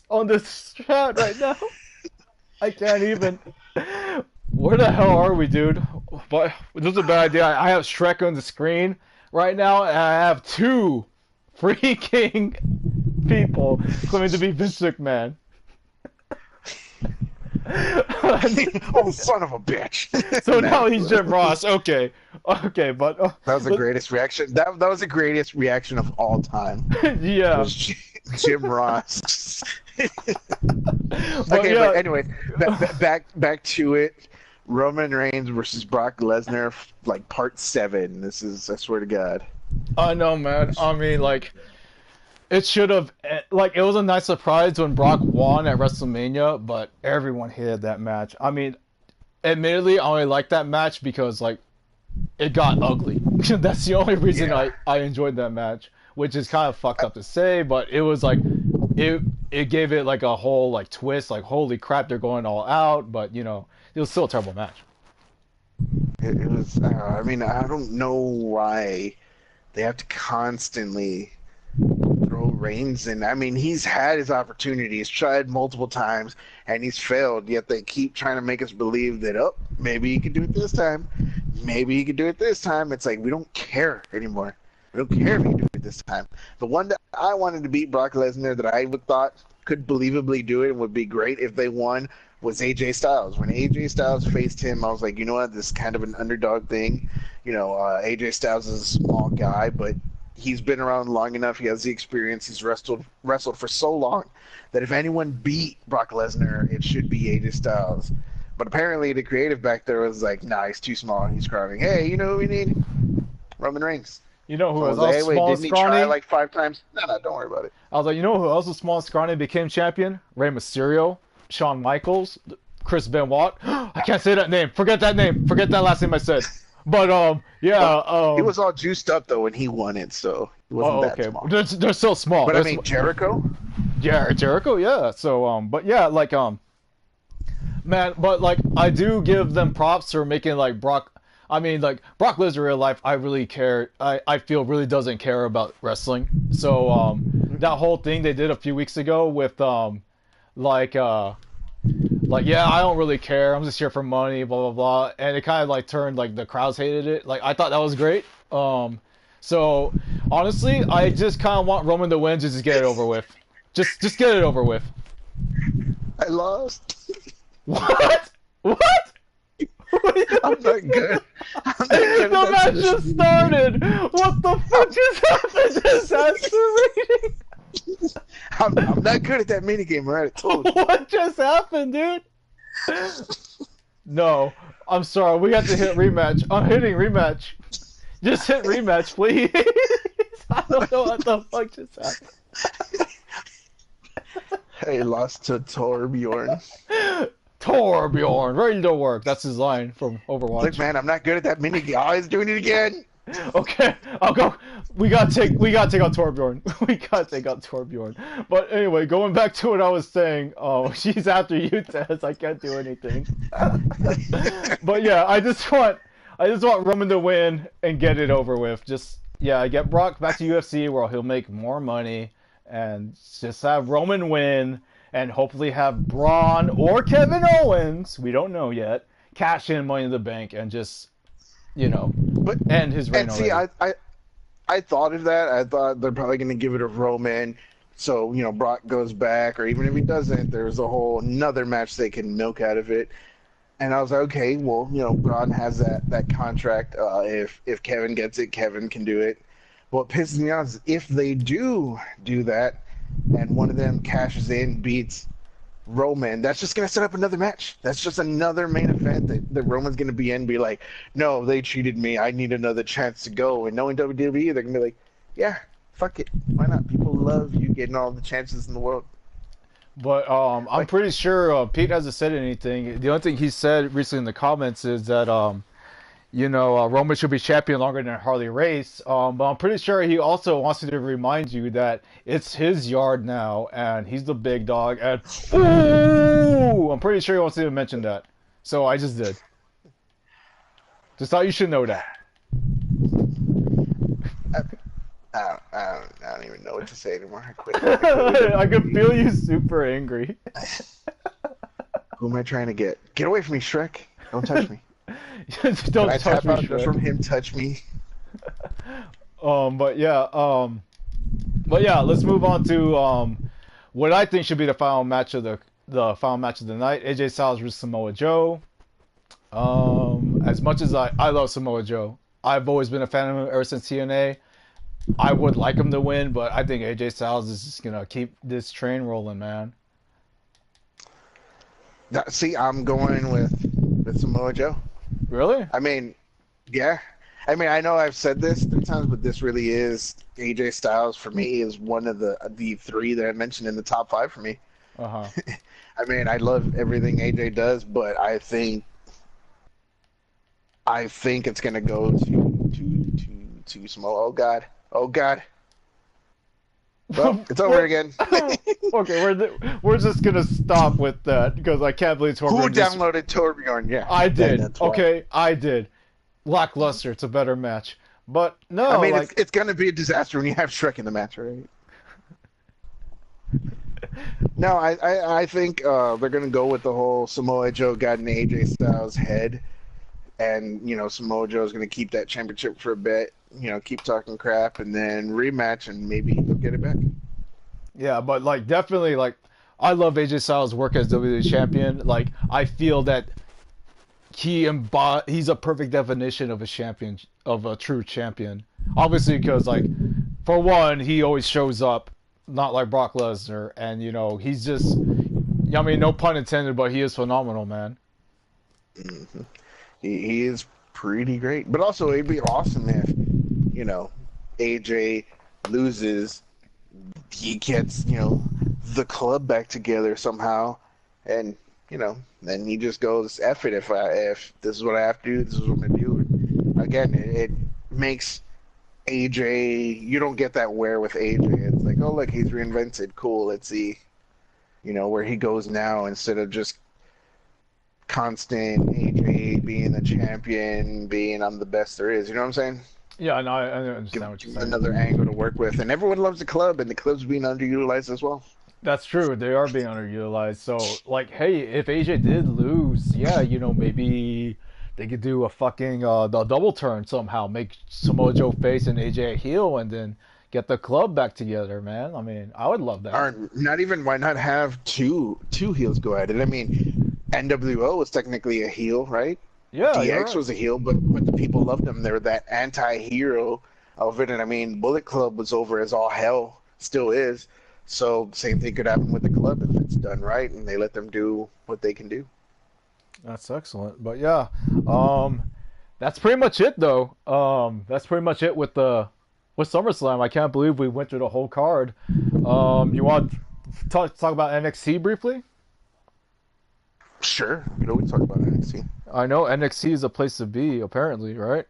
on this chat right now. I can't even. Where the hell are we, dude? But this is a bad idea. I have Shrek on the screen right now, and I have 2 freaking people claiming to be Vince McMahon. Oh, son of a bitch! So now he's Jim Ross. Okay, but that was the greatest reaction. That was the greatest reaction of all time. Yeah, Jim Ross. But anyway, back to it. Roman Reigns versus Brock Lesnar, like part 7. This is, I swear to God. I know, man. I mean, like, it should have, like, it was a nice surprise when Brock won at WrestleMania, but everyone hated that match. I mean, admittedly, I only liked that match because, like, it got ugly. That's the only reason I enjoyed that match, which is kind of fucked up to say, but it was like, it gave it like a whole like twist, like holy crap, they're going all out, but you know, it was still a terrible match. It was, I mean, I don't know why they have to constantly throw Reigns in. I mean, he's had his opportunities, tried multiple times, and he's failed, yet they keep trying to make us believe that, oh, maybe he could do it this time. Maybe he could do it this time. It's like, we don't care anymore. We don't care if he can do it this time. The one that I wanted to beat Brock Lesnar that I thought could believably do it and would be great if they won was AJ Styles. When AJ Styles faced him, I was like, you know what, this is kind of an underdog thing. You know, AJ Styles is a small guy, but he's been around long enough. He has the experience. He's wrestled for so long that if anyone beat Brock Lesnar, it should be AJ Styles. But apparently the creative back there was like, nah, he's too small. He's crying, hey, you know who we need? Roman Reigns. You know who Someone was was like, also hey, wait, small and didn't he try scrawny? like 5 times? No, no, don't worry about it. I was like, you know who else was small and scrawny became champion? Rey Mysterio, Shawn Michaels, Chris Benoit. I can't say that name. Forget that name. Forget that last name I said. But But yeah, he was all juiced up though when he won it, so he wasn't oh that okay. small. They're still small. But I mean, Jericho. Yeah, Jericho. Yeah. So but yeah, like man, but like I do give them props for making like Brock. I mean, like Brock Lesnar in real life, I really care. I feel really doesn't care about wrestling. So that whole thing they did a few weeks ago with like like yeah, I don't really care. I'm just here for money, blah blah blah. And it kind of like turned like the crowds hated it. Like I thought that was great. So honestly, I just kind of want Roman to win, just to get it over with. Just get it over with. I lost. What? What? I'm not good. I'm not good The at that match position. just started. What the fuck just happened? Disaster rating. I'm not good at that minigame, right? I told you. What just happened, dude? No, I'm sorry. We got to hit rematch. I'm hitting rematch. Just hit rematch, please. I don't know what the fuck just happened. I lost to Torbjorn. Torbjorn, ready to work. That's his line from Overwatch. Look, man, I'm not good at that minigame. Oh, he's doing it again. Okay, I'll go. We gotta take out Torbjorn. We gotta take out Torbjorn. But anyway, going back to what I was saying. Oh, she's after you, Tess. I can't do anything. But yeah, I just want Roman to win and get it over with. Just yeah, get Brock back to UFC where he'll make more money, and just have Roman win, and hopefully have Braun or Kevin Owens. We don't know yet. Cash in Money in the Bank and just But end his reign and see, already. I thought of that. I thought they're probably going to give it to Roman, so Brock goes back, or even if he doesn't, there's a whole another match they can milk out of it. And I was like, okay, well, Braun has that contract. If Kevin gets it, Kevin can do it. What pisses me off is if they do that, and one of them cashes in, beats Roman, that's just gonna set up another match. That's just another main event that Roman's gonna be in. Be like, no, they cheated me. I need another chance to go. And knowing WWE, they're gonna be like, yeah, fuck it, why not? People love you getting all the chances in the world. But I'm pretty sure Pete hasn't said anything. The only thing he said recently in the comments is that Roman should be champion longer than Harley Race. But I'm pretty sure he also wants to remind you that it's his yard now, and he's the big dog. And ooh, I'm pretty sure he wants to mention that. So I just did. Just thought you should know that. I don't even know what to say anymore. I quit. I can feel you super angry. Who am I trying to get? Get away from me, Shrek! Don't touch me. Don't Can I touch tap me, out just Shrek. from him touch me? But yeah, let's move on to what I think should be the final match of the final match of the night. AJ Styles versus Samoa Joe. As much as I love Samoa Joe, I've always been a fan of him ever since TNA. I would like him to win, but I think AJ Styles is just gonna keep this train rolling, man. See, I'm going with Samoa Joe. Really? I mean, yeah. I mean, I know I've said this 3 times, but this really is AJ Styles for me is one of the three that I mentioned in the top 5 for me. Uh-huh. I mean, I love everything AJ does, but I think it's gonna go to Samoa. Oh God. Well, it's over again. Okay, we're just gonna stop with that because I can't believe Who Torbjorn downloaded Torbjorn? Yeah, I did. that's why. Okay, I did. Lackluster. It's a better match, but no, I mean, like it's gonna be a disaster when you have Shrek in the match, right? No, I think they're gonna go with the whole Samoa Joe got in AJ Styles' head, and Samoa Joe's gonna keep that championship for a bit. Keep talking crap, and then rematch, and maybe he'll get it back. yeah, but like definitely like I love AJ Styles' work as WWE champion. Like I feel that he's a perfect definition of a champion, of a true champion. Obviously, because like for one, he always shows up, not like Brock Lesnar, and he's just. I mean, no pun intended, but he is phenomenal, man. Mm-hmm. He is pretty great, but also it'd be awesome if AJ loses, he gets, the club back together somehow, and then he just goes, "F it, if this is what I have to do, this is what I'm gonna do." Again, it makes AJ. You don't get that wear with AJ. It's like, oh look, he's reinvented. Cool. Let's see, where he goes now instead of just constant AJ being the champion, being I'm the best there is. You know what I'm saying? Yeah, no, I understand what you're Give saying. another angle to work with, and everyone loves the club, and the club's being underutilized as well. That's true. They are being underutilized. So, like, hey, if AJ did lose, yeah, maybe they could do a fucking the double turn somehow, make Samoa Joe face and AJ a heel, and then get the club back together, man. I mean, I would love that. Or not even, why not have two heels go at it? I mean, NWO was technically a heel, right? Yeah, you're DX right. was a heel, but the people loved them. They were that anti-hero of it, and I mean, Bullet Club was over as all hell, still is. So same thing could happen with the club if it's done right, and they let them do what they can do. That's excellent. But yeah, that's pretty much it though. That's pretty much it with SummerSlam. I can't believe we went through the whole card. You want to talk about NXT briefly? Sure, we talk about NXT. I know NXT is a place to be, apparently, right?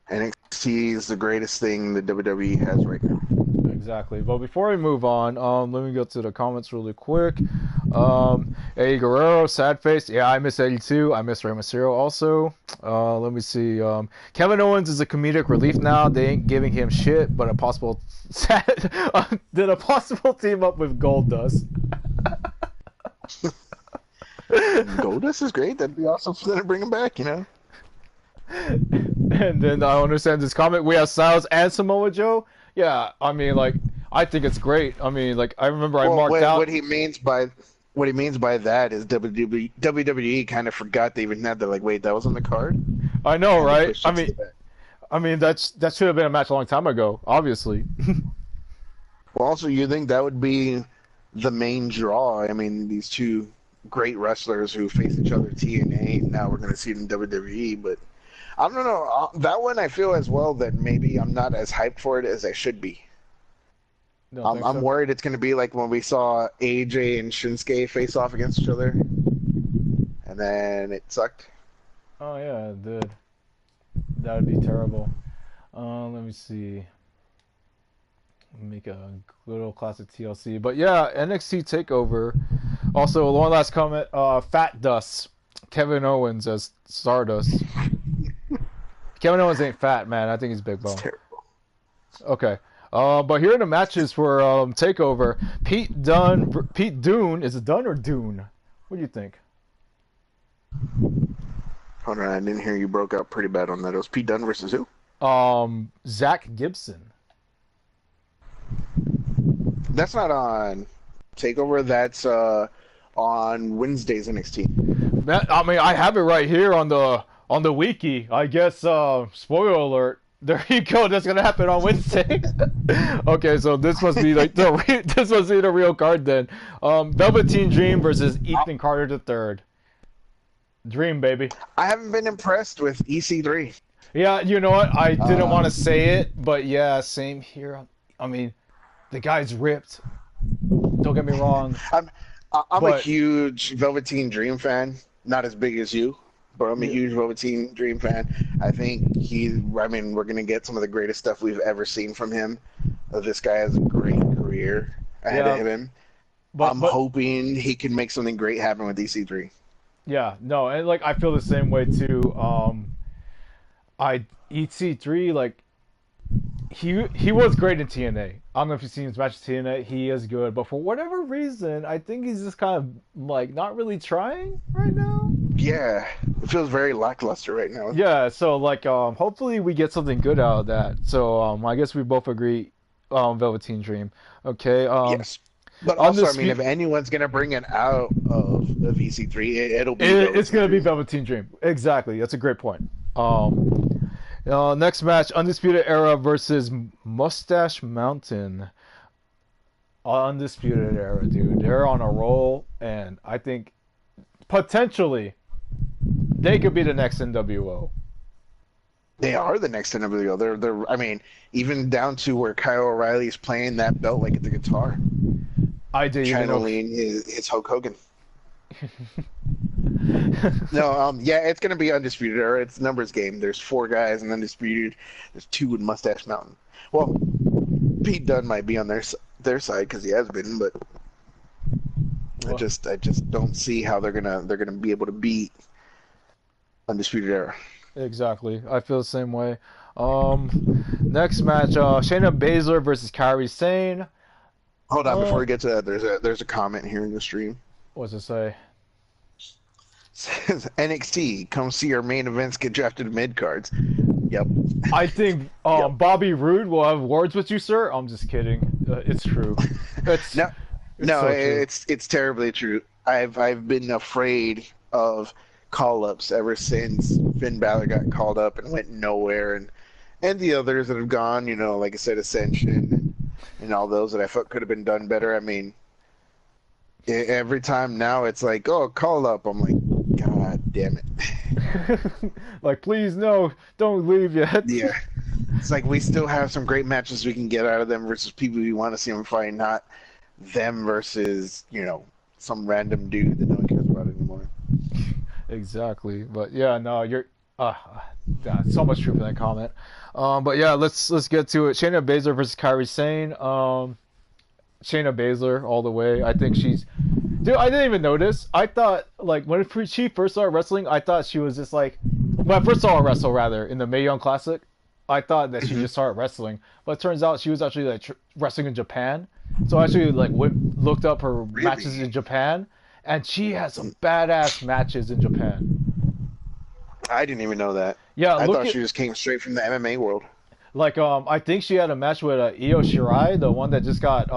NXT is the greatest thing the WWE has right now. Exactly. But before we move on, let me go to the comments really quick. Eddie Guerrero, sad face. Yeah, I miss Eddie too. I miss Rey Mysterio also. Let me see. Kevin Owens is a comedic relief now. They ain't giving him shit, but a possible did a possible team up with Goldust. Goldust is great. That'd be awesome for them to bring him back. And then I understand this comment. We have Styles and Samoa Joe. Yeah, I mean, like, I think it's great. I mean, like, I remember I marked out. What he means by that is WWE kind of forgot they even had that. Like, wait, that was on the card. I know, And they right? pushed it to the back. I mean, that should have been a match a long time ago, obviously. Well, also, you think that would be the main draw? I mean, these two great wrestlers who face each other TNA. Now we're going to see it in WWE, but I don't know. That one I feel as well that maybe I'm not as hyped for it as I should be. Don't I'm, think I'm so? worried it's going to be like when we saw AJ and Shinsuke face off against each other, and then it sucked. Oh yeah, it did. That would be terrible. Let me see. Make a little classic TLC. But yeah, NXT Takeover. Also, one last comment. Fat Dust. Kevin Owens as Stardust. Kevin Owens ain't fat, man. I think he's big It's bone. terrible. Okay. But here are the matches for Takeover. Pete Dune. Is it Dunn or Dune? What do you think? Hold on, I didn't hear you broke out pretty bad on that. It was Pete Dunne versus who? Zach Gibson. That's not on Takeover. That's on Wednesday's NXT. I mean, I have it right here on the wiki. I guess. Spoiler alert. There you go. That's gonna happen on Wednesday. Okay, so this must be like this must be the real card then. Velveteen Dream versus Ethan Carter III. Dream, baby. I haven't been impressed with EC3. Yeah, you know what? I didn't want to say it, but yeah, same here. I mean, the guy's ripped. Don't get me wrong. I'm a But huge Velveteen Dream fan. Not as big as you, but I'm a huge Velveteen Dream fan. I think I mean, we're gonna get some of the greatest stuff we've ever seen from him. This guy has a great career ahead yeah, of him. I'm but hoping he can make something great happen with EC3. yeah, no, and like I feel the same way too. I EC3 like he was great in TNA. I don't know if you've seen his match in TNA. He is good, but for whatever reason, I think he's just kind of like not really trying right now. Yeah, it feels very lackluster right now. Yeah, so like hopefully we get something good out of that. So I guess we both agree Velveteen Dream. Okay. Yes. But On also, I this mean, if anyone's going to bring it out of EC3, it'll be it's Velveteen gonna be Dream. Velveteen Dream. Exactly. That's a great point. Next match, Undisputed Era versus Mustache Mountain. Undisputed Era, dude. They're on a roll, and I think potentially they could be the next NWO. They are the next NWO. They're. I mean, even down to where Kyle O'Reilly's playing that belt like the guitar, I didn't even know. channeling his Hulk Hogan. No, yeah, it's gonna be Undisputed Era. It's a numbers game. There's 4 guys in Undisputed. There's 2 in Mustache Mountain. Well, Pete Dunne might be on their side because he has been, but Well, I just don't see how they're gonna be able to beat Undisputed Era. exactly. I feel the same way. Next match, Shayna Baszler versus Kairi Sane. Hold on, before Uh, we get to that, there's a comment here in the stream. what's it say? Says NXT, come see our main events get drafted mid cards. Yep. I think Yep. Bobby Roode will have words with you, sir. I'm just kidding. It's true. It's No, it's no, so true. it's terribly true. I've been afraid of call ups ever since Finn Balor got called up and went nowhere, and the others that have gone, like I said, Ascension and all those that I thought could have been done better. I mean, every time now it's like, oh, call up. I'm like, God damn it. Like, please, no, don't leave yet. Yeah. It's like we still have some great matches we can get out of them versus people we want to see them fight, not them versus, some random dude that no one cares about anymore. Exactly. But yeah, no, you're yeah, so much truth in that comment. But yeah, let's get to it. Shayna Baszler versus Kairi Sane. Shayna Baszler all the way. I think she's dude, I didn't even notice. I thought like when she first started wrestling, I thought she was just like when I first saw her wrestle rather in the Mae Young Classic, I thought that she just started wrestling, but it turns out she was actually like wrestling in Japan. So I actually like looked up her matches Really? in Japan, and she has some badass matches in Japan. I didn't even know that. Yeah, I look thought at she just came straight from the MMA world. like I think she had a match with Io Shirai, the one that just got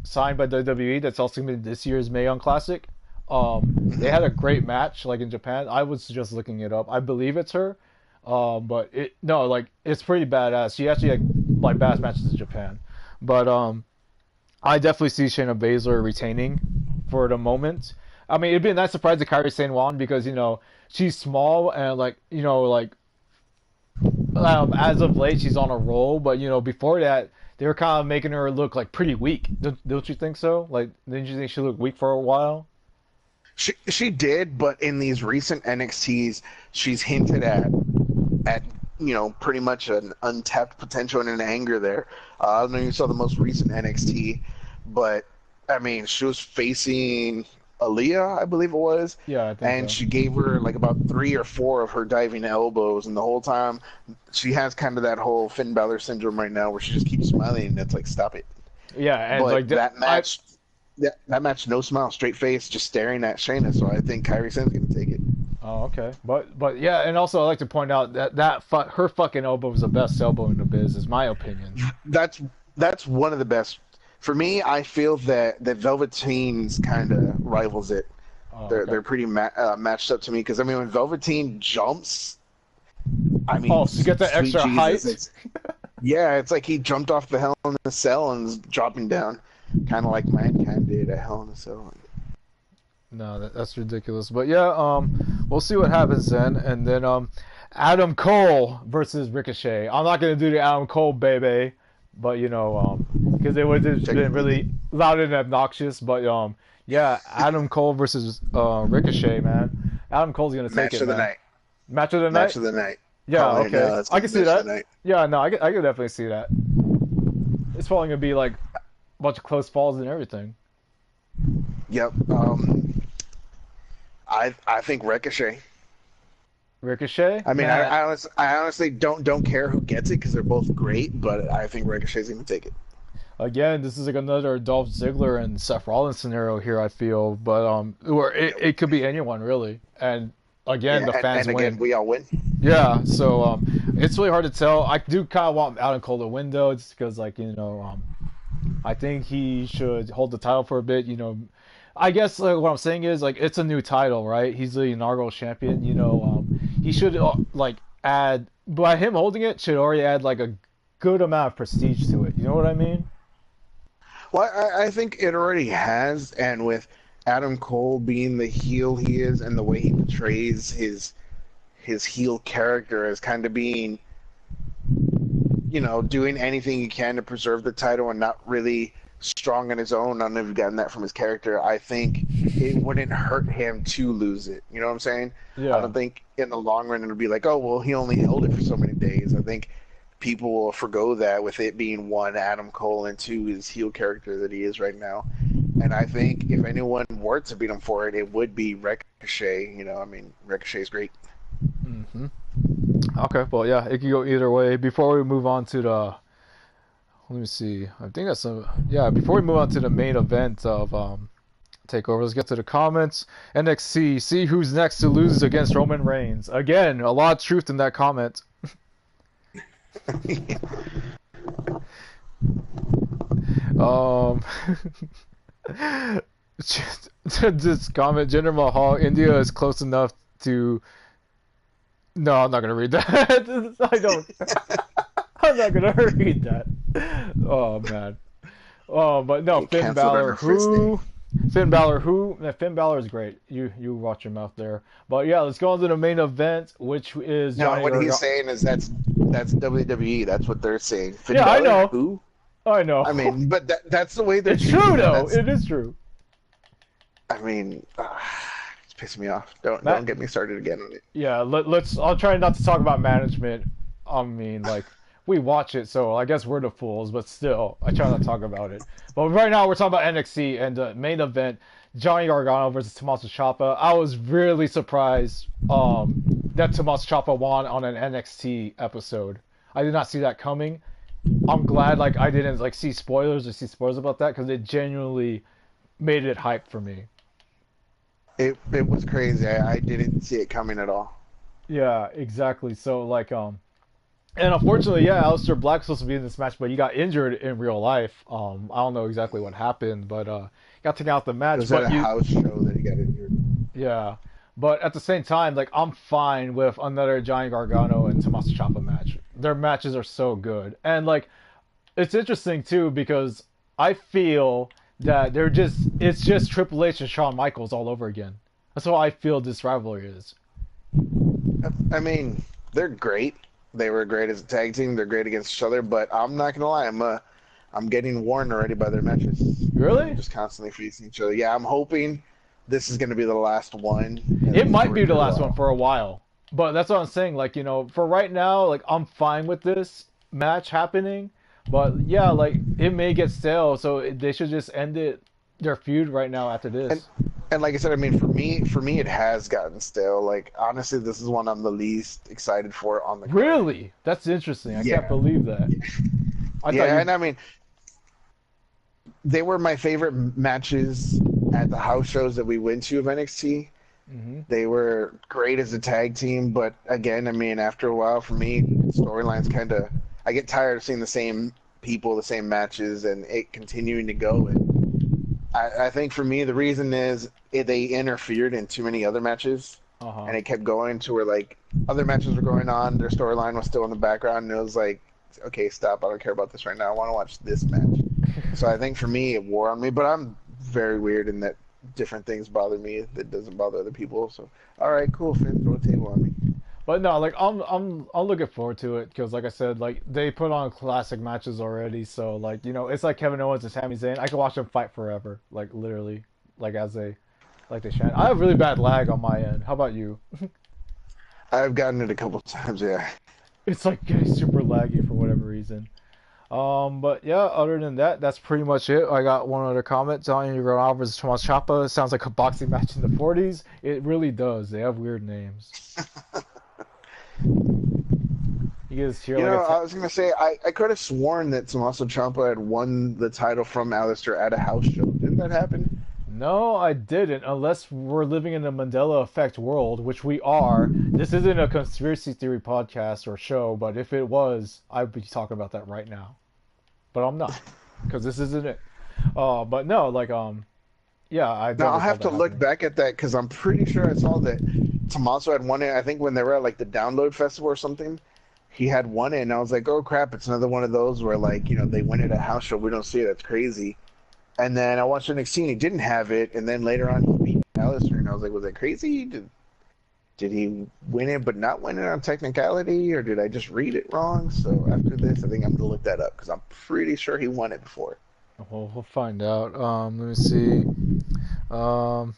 signed by WWE. That's also gonna be this year's Mae Young Classic. They had a great match like in Japan. I was just looking it up. I believe it's her. But it no like it's pretty badass. She actually had like badass matches in Japan. But I definitely see Shayna Baszler retaining for the moment. I mean, it'd be a nice surprise to Kairi Sane won because she's small and like as of late she's on a roll. But before that they were kind of making her look like pretty weak. Don't you think so? Like, didn't you think she looked weak for a while? She did, but in these recent NXTs, she's hinted at pretty much an untapped potential and an anger there. I don't know if you saw the most recent NXT, but I mean, she was facing Aaliyah, I believe it was, Yeah, I think and so. she gave her like about 3 or 4 of her diving elbows, and the whole time she has kind of that whole Finn Balor syndrome right now, where she just keeps smiling, and it's like, stop it. Yeah, and But like that I match, that match, no smile, straight face, just staring at Shayna. So I think Kairi Sane's gonna take it. Oh, okay. But yeah, and also I like to point out that her fucking elbow was the best elbow in the biz, is my opinion. That's that's one of the best. For me, I feel that Velveteen's kind of rivals it. Oh, They're okay. they're pretty matched up to me because I mean when Velveteen jumps, I mean Oh, so you get that sweet extra Jesus, height? yeah, it's like he jumped off the Hell in a Cell and is dropping down, kind of like Mankind did at Hell in a Cell. No, that's ridiculous. But yeah, we'll see what happens then. And then Adam Cole versus Ricochet. I'm not gonna do the Adam Cole baby, but because it would have Check been really loud and obnoxious. But yeah, Adam Cole versus Ricochet, man. Adam Cole's gonna take match it, of the man. night, Match of the night. match of the night. Yeah, Calling it okay. now. It's I gonna can be see match of that. the night. Yeah, no, I can definitely see that. It's probably gonna be like a bunch of close falls and everything. Yep. I think Ricochet. Ricochet, I mean, man. I honestly don't care who gets it because they're both great, but I think Ricochet's gonna take it. Again, this is like another Dolph Ziggler and Seth Rollins scenario here. I feel, but or it could be anyone really. And again, Yeah, the fans and again, win. we all win. Yeah, so it's really hard to tell. I do kind of want Adam Cole to win though, just because I think he should hold the title for a bit. I guess like what I'm saying is like it's a new title, right? He's the inaugural champion. He should like add by him holding it should already add like a good amount of prestige to it. You know what I mean? Well, I think it already has, and with Adam Cole being the heel he is, and the way he portrays his heel character as kind of being doing anything he can to preserve the title and not really strong on his own. I don't know if you've gotten that from his character. I think it wouldn't hurt him to lose it. You know what I'm saying? I Yeah. don't think in the long run it'll be like, oh, well, he only held it for so many days. I think people will forgo that with it being one, Adam Cole, and two, his heel character that he is right now. And I think if anyone were to beat him for it, it would be Ricochet. I mean, Ricochet's great. Hmm. Okay, well, yeah, it could go either way. Before we move on to the, let me see, I think that's yeah. Before we move on to the main event of Takeover, let's get to the comments. NXT, see who's next to lose against Roman Reigns. Again, a lot of truth in that comment. Um, this comment, Jinder Mahal, India is close enough to. No, I'm not gonna read that. I don't. I'm not gonna read that. Oh man. Oh, but no, Get canceled on your first day. Finn Balor who? Finn Balor is great. You watch your mouth there. But yeah, let's go on to the main event, which is No, Johnny what he's Gargano. saying is that's WWE. That's what they're saying. Finn Yeah, I Balor, know. who? I know. I mean, but that's the way they're It's treating true him. though. It is true. I mean, it's pissing me off. Don't Matt, get me started again on it. yeah, let's. I'll try not to talk about management. I mean, like we watch it, so I guess we're the fools. But still, I try not to talk about it. But right now, we're talking about NXT and the main event: Johnny Gargano versus Tommaso Ciampa. I was really surprised that Tommaso Ciampa won on an NXT episode. I did not see that coming. I'm glad like I didn't like see spoilers about that because it genuinely made it hype for me. It was crazy. I didn't see it coming at all. Yeah, exactly. So like and unfortunately, yeah, Aleister Black's supposed to be in this match, but he got injured in real life. I don't know exactly what happened, but got taken out the It match. was at But a house show that he got injured. yeah, but at the same time, like I'm fine with another Johnny Gargano and Tommaso Ciampa match. Their matches are so good, and like it's interesting too because I feel that it's just Triple H and Shawn Michaels all over again. That's what I feel this rivalry is. I mean, they're great. They were great as a tag team. They're great against each other. But I'm not gonna lie, I'm getting worn already by their matches. They're Really? just constantly facing each other. Yeah, I'm hoping this is gonna be the last one. It might be the For a last one while. for a while. But that's what I'm saying. Like, for right now, like, I'm fine with this match happening. But yeah, like, it may get stale. So they should just end their feud right now after And this. and like I said, I mean, for me, it has gotten stale. Like honestly, this is one I'm the least excited for on the card. Really? That's interesting. I can't Yeah, believe that. I thought yeah, you. and I mean, they were my favorite matches at the house shows that we went to of NXT. Hmm. They were great as a tag team, but again, I mean, after a while, for me, storylines kind of I get tired of seeing the same people, the same matches, and it continuing to go. And I think for me, the reason is they interfered in too many other matches, Uh huh. and it kept going to where like other matches were going on, their storyline was still in the background, and it was like, okay, stop, I don't care about this right now. I want to watch this match. So I think for me, it wore on me, but I'm very weird in that different things bother me that doesn't bother other people. So all right, cool, Finn, throw a table on me. But no, like I'm looking forward to it because, like I said, like they put on classic matches already. So like it's like Kevin Owens and Sami Zayn. I could watch them fight forever, like literally, like as they shan. I have really bad lag on my end. How about you? I've gotten it a couple times, yeah. It's like getting super laggy for whatever reason. But yeah, other than that, that's pretty much it. I got one other comment. Johnny Gargano versus Tommaso Ciampa. It sounds like a boxing match in the 40s. It really does. They have weird names. You guys hear like I was gonna say I could have sworn that Tommaso Ciampa had won the title from Alistair at a house show. Didn't that happen? no, I didn't. Unless we're living in the Mandela effect world, which we are. This isn't a conspiracy theory podcast or show, but if it was, I'd be talking about that right now. But I'm not, because this isn't it. But no, like yeah, I Now I'll never saw have that to look happening. back at that because I'm pretty sure I saw that Tommaso had won it. I think when they were at like the Download Festival or something, he had won it, and I was like, oh crap, it's another one of those where like they win it at a house show. We don't see it. That's crazy. And then I watched the next scene. He didn't have it, and then later on he beat Alistair, and I was like, was that crazy? did he win it but not win it on technicality, or did I just read it wrong? So after this, I think I'm gonna look that up because I'm pretty sure he won it before. Well, we'll find out. Let me see. Um,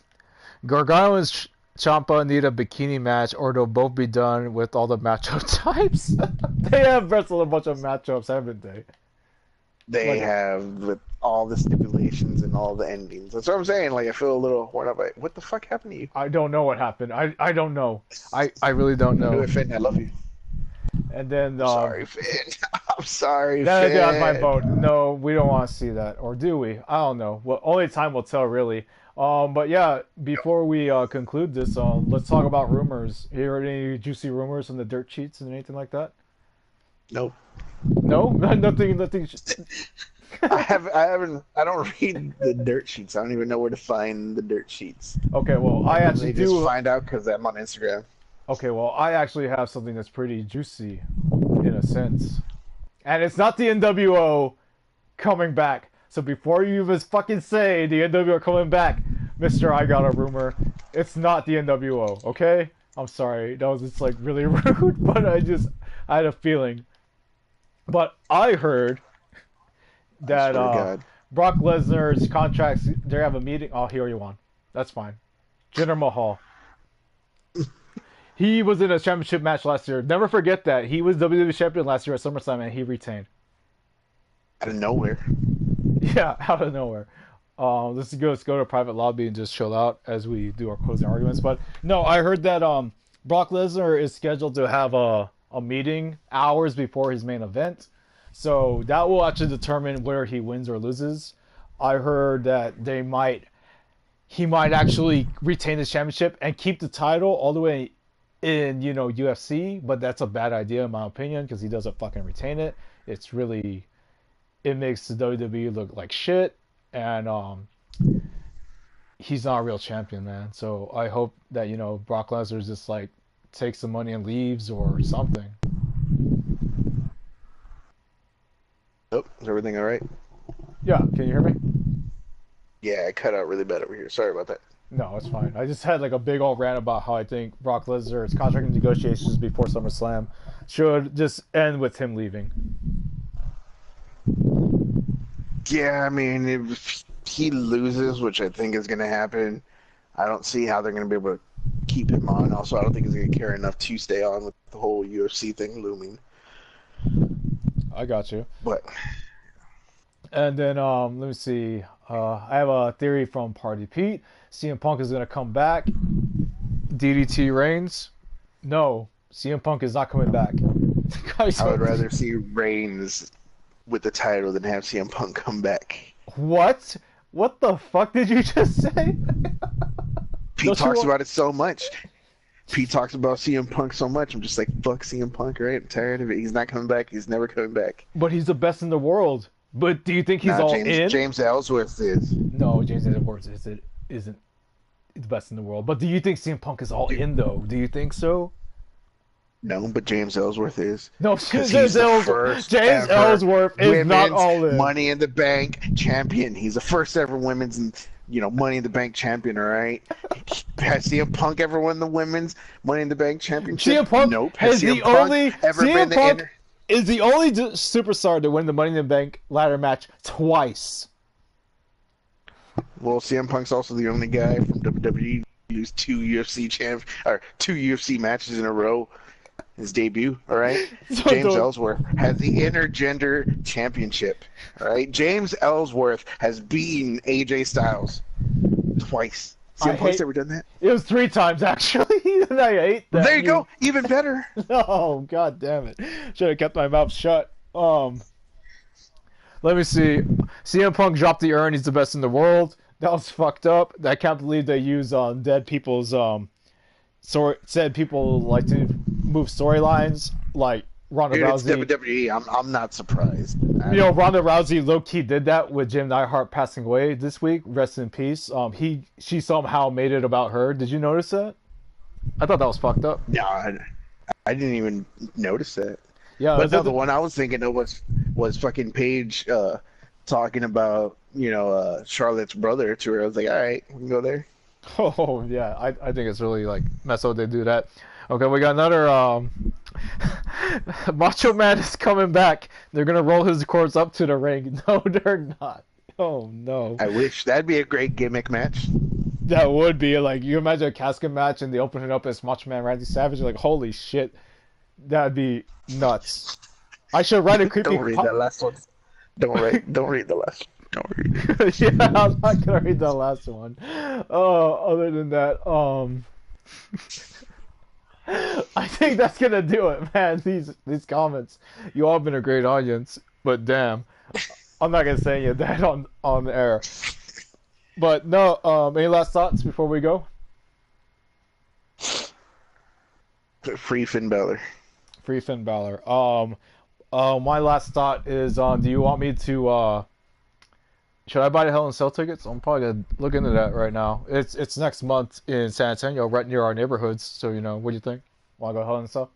Gargano and Ciampa need a bikini match, or they'll both be done with all the matchup types. They have wrestled a bunch of matchups, haven't they? They Like, have with all the stipulations and all the endings. That's what I'm saying. Like I feel a little worn out. Like, what the fuck happened to you? I don't know what happened. I don't know. I really don't Do know. it, Finn. I love you. And then I'm sorry, Finn. I'm sorry, that got my Finn. vote. No, we don't want to see that, or do we? I don't know. Well, only time will tell, really. But yeah, before we conclude this, let's talk about rumors. Hear any juicy rumors from the dirt sheets and anything like that? Nope. No, nothing, nothing. I don't read the dirt sheets. I don't even know where to find the dirt sheets. Okay, well, I actually They just do. find out because I'm on Instagram. Okay, well, I actually have something that's pretty juicy, in a sense, and it's not the NWO coming back. So before you even fucking say the NWO coming back, Mister, I got a rumor. It's not the NWO. Okay, I'm sorry. That was just like really rude, but I had a feeling. But I heard that Brock Lesnar's contracts, they have a meeting. Oh, here you want. That's fine. Jinder Mahal. He was in a championship match last year. Never forget that. He was WWE champion last year at SummerSlam and he retained. Out of nowhere. Yeah, out of nowhere. Let's go to a private lobby and just chill out as we do our closing arguments. But no, I heard that Brock Lesnar is scheduled to have a meeting hours before his main event. So that will actually determine whether he wins or loses. I heard that he might actually retain his championship and keep the title all the way in, UFC, but that's a bad idea in my opinion because he doesn't fucking retain it. It makes the WWE look like shit, and he's not a real champion, man. So I hope that Brock Lesnar just like takes the money and leaves or something. Oh, is everything all right? Yeah, can you hear me? Yeah, I cut out really bad over here. Sorry about that. No, it's fine. I just had like a big old rant about how I think Brock Lesnar's contract negotiations before SummerSlam should just end with him leaving. Yeah, I mean, if he loses, which I think is going to happen, I don't see how they're going to be able to keep him on. Also, I don't think he's going to care enough to stay on with the whole UFC thing looming. I got you. But and then let me see. I have a theory from Party Pete. CM Punk is going to come back. DDT Reigns. No, CM Punk is not coming back. I would rather see Reigns with the title than have CM Punk come back. What? What the fuck did you just say? Pete talks about it so much. Pete talks about CM Punk so much. I'm just like, fuck CM Punk, right? I'm tired of it. He's not coming back. He's never coming back. But he's the best in the world. But do you think he's all in? James Ellsworth is. No, James Ellsworth isn't the best in the world. But do you think CM Punk is all in, though? Do you think so? No, but James Ellsworth is. No, James Ellsworth is not all in. Money in the Bank champion. He's the first ever women's Money in the Bank champion, all right? Has CM Punk ever won the women's Money in the Bank championship? CM Punk nope. is the only superstar to win the Money in the Bank ladder match twice. Well, CM Punk's also the only guy from WWE who's two UFC matches in a row. His debut, all right? James Ellsworth has the intergender championship, all right? James Ellsworth has beaten AJ Styles twice. CM Punk's ever done that? It was 3 times, actually. And I hate that. There you go. Even better. Oh, god damn it. Should have kept my mouth shut. Let me see. CM Punk dropped the urn. He's the best in the world. That was fucked up. I can't believe they use dead people's said people like to move storylines like Ronda Rousey. It's WWE. I'm not surprised. Ronda Rousey low key did that with Jim Neidhart passing away this week. Rest in peace. She somehow made it about her. Did you notice that? I thought that was fucked up. No, I didn't even notice that. Yeah, but no, the one I was thinking of was fucking Paige talking about Charlotte's brother to her. I was like, all right, we can go there. Oh yeah, I think it's really like messed up they do that. Okay, we got another Macho Man is coming back. They're gonna roll his corpse up to the ring. No, they're not. Oh no. I wish that'd be a great gimmick match. That would be like you imagine a casket match and they open it up as Macho Man Randy Savage. You're like, holy shit, that'd be nuts. I should write a creepy. Don't read that last one. Don't read the last one. Don't read it. Yeah, I'm not gonna read the last one. Other than that, I think that's gonna do it, man. These comments, you all been a great audience, but damn, I'm not gonna say any of that on air. But no, any last thoughts before we go? Free Finn Balor. Free Finn Balor. My last thought is, do you want me to should I buy the Hell in Cell tickets? I'm probably gonna look into that right now. It's next month in San Antonio, right near our neighborhoods. So what do you think? Want to go Hell in Cell?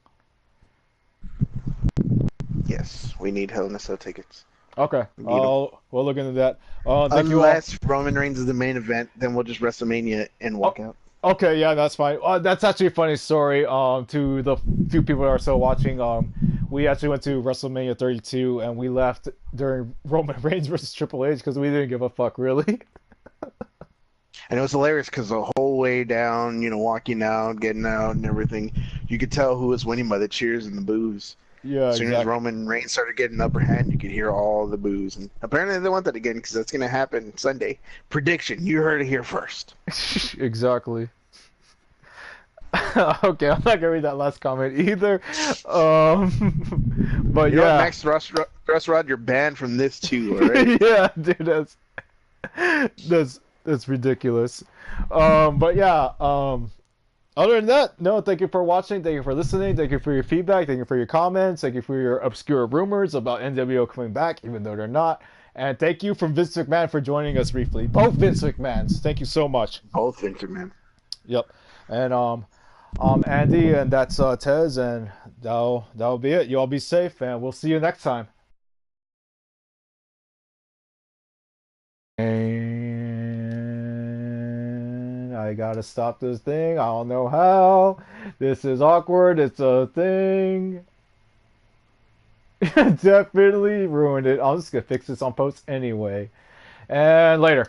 Yes, we need Hell in a Cell tickets. Okay, we'll look into that. Thank you all. Unless Roman Reigns is the main event, then we'll just WrestleMania and walk out. Okay, yeah, that's fine. That's actually a funny story. To the few people that are still watching, we actually went to WrestleMania 32 and we left during Roman Reigns versus Triple H because we didn't give a fuck, really. And it was hilarious because the whole way down, walking out, getting out, and everything, you could tell who was winning by the cheers and the boos. Yeah, As soon exactly. as Roman Reigns started getting upper hand, you could hear all the boos. And apparently they want that again because that's going to happen Sunday. Prediction, you heard it here first. Exactly. Okay, I'm not gonna read that last comment either. But You know what, yeah, Max Rod, you're banned from this too, all right? yeah, dude, that's ridiculous. But yeah, other than that, no, thank you for watching, thank you for listening, thank you for your feedback, thank you for your comments, thank you for your obscure rumors about NWO coming back, even though they're not. And thank you from Vince McMahon for joining us briefly. Both Vince McMahons. Thank you so much. Both Vince man. Yep. And I'm Andy, and that's Tez, and that'll be it. You all be safe, and we'll see you next time. And I gotta stop this thing. I don't know how. This is awkward. It's a thing. Definitely ruined it. I'm just gonna fix this on post anyway. And later.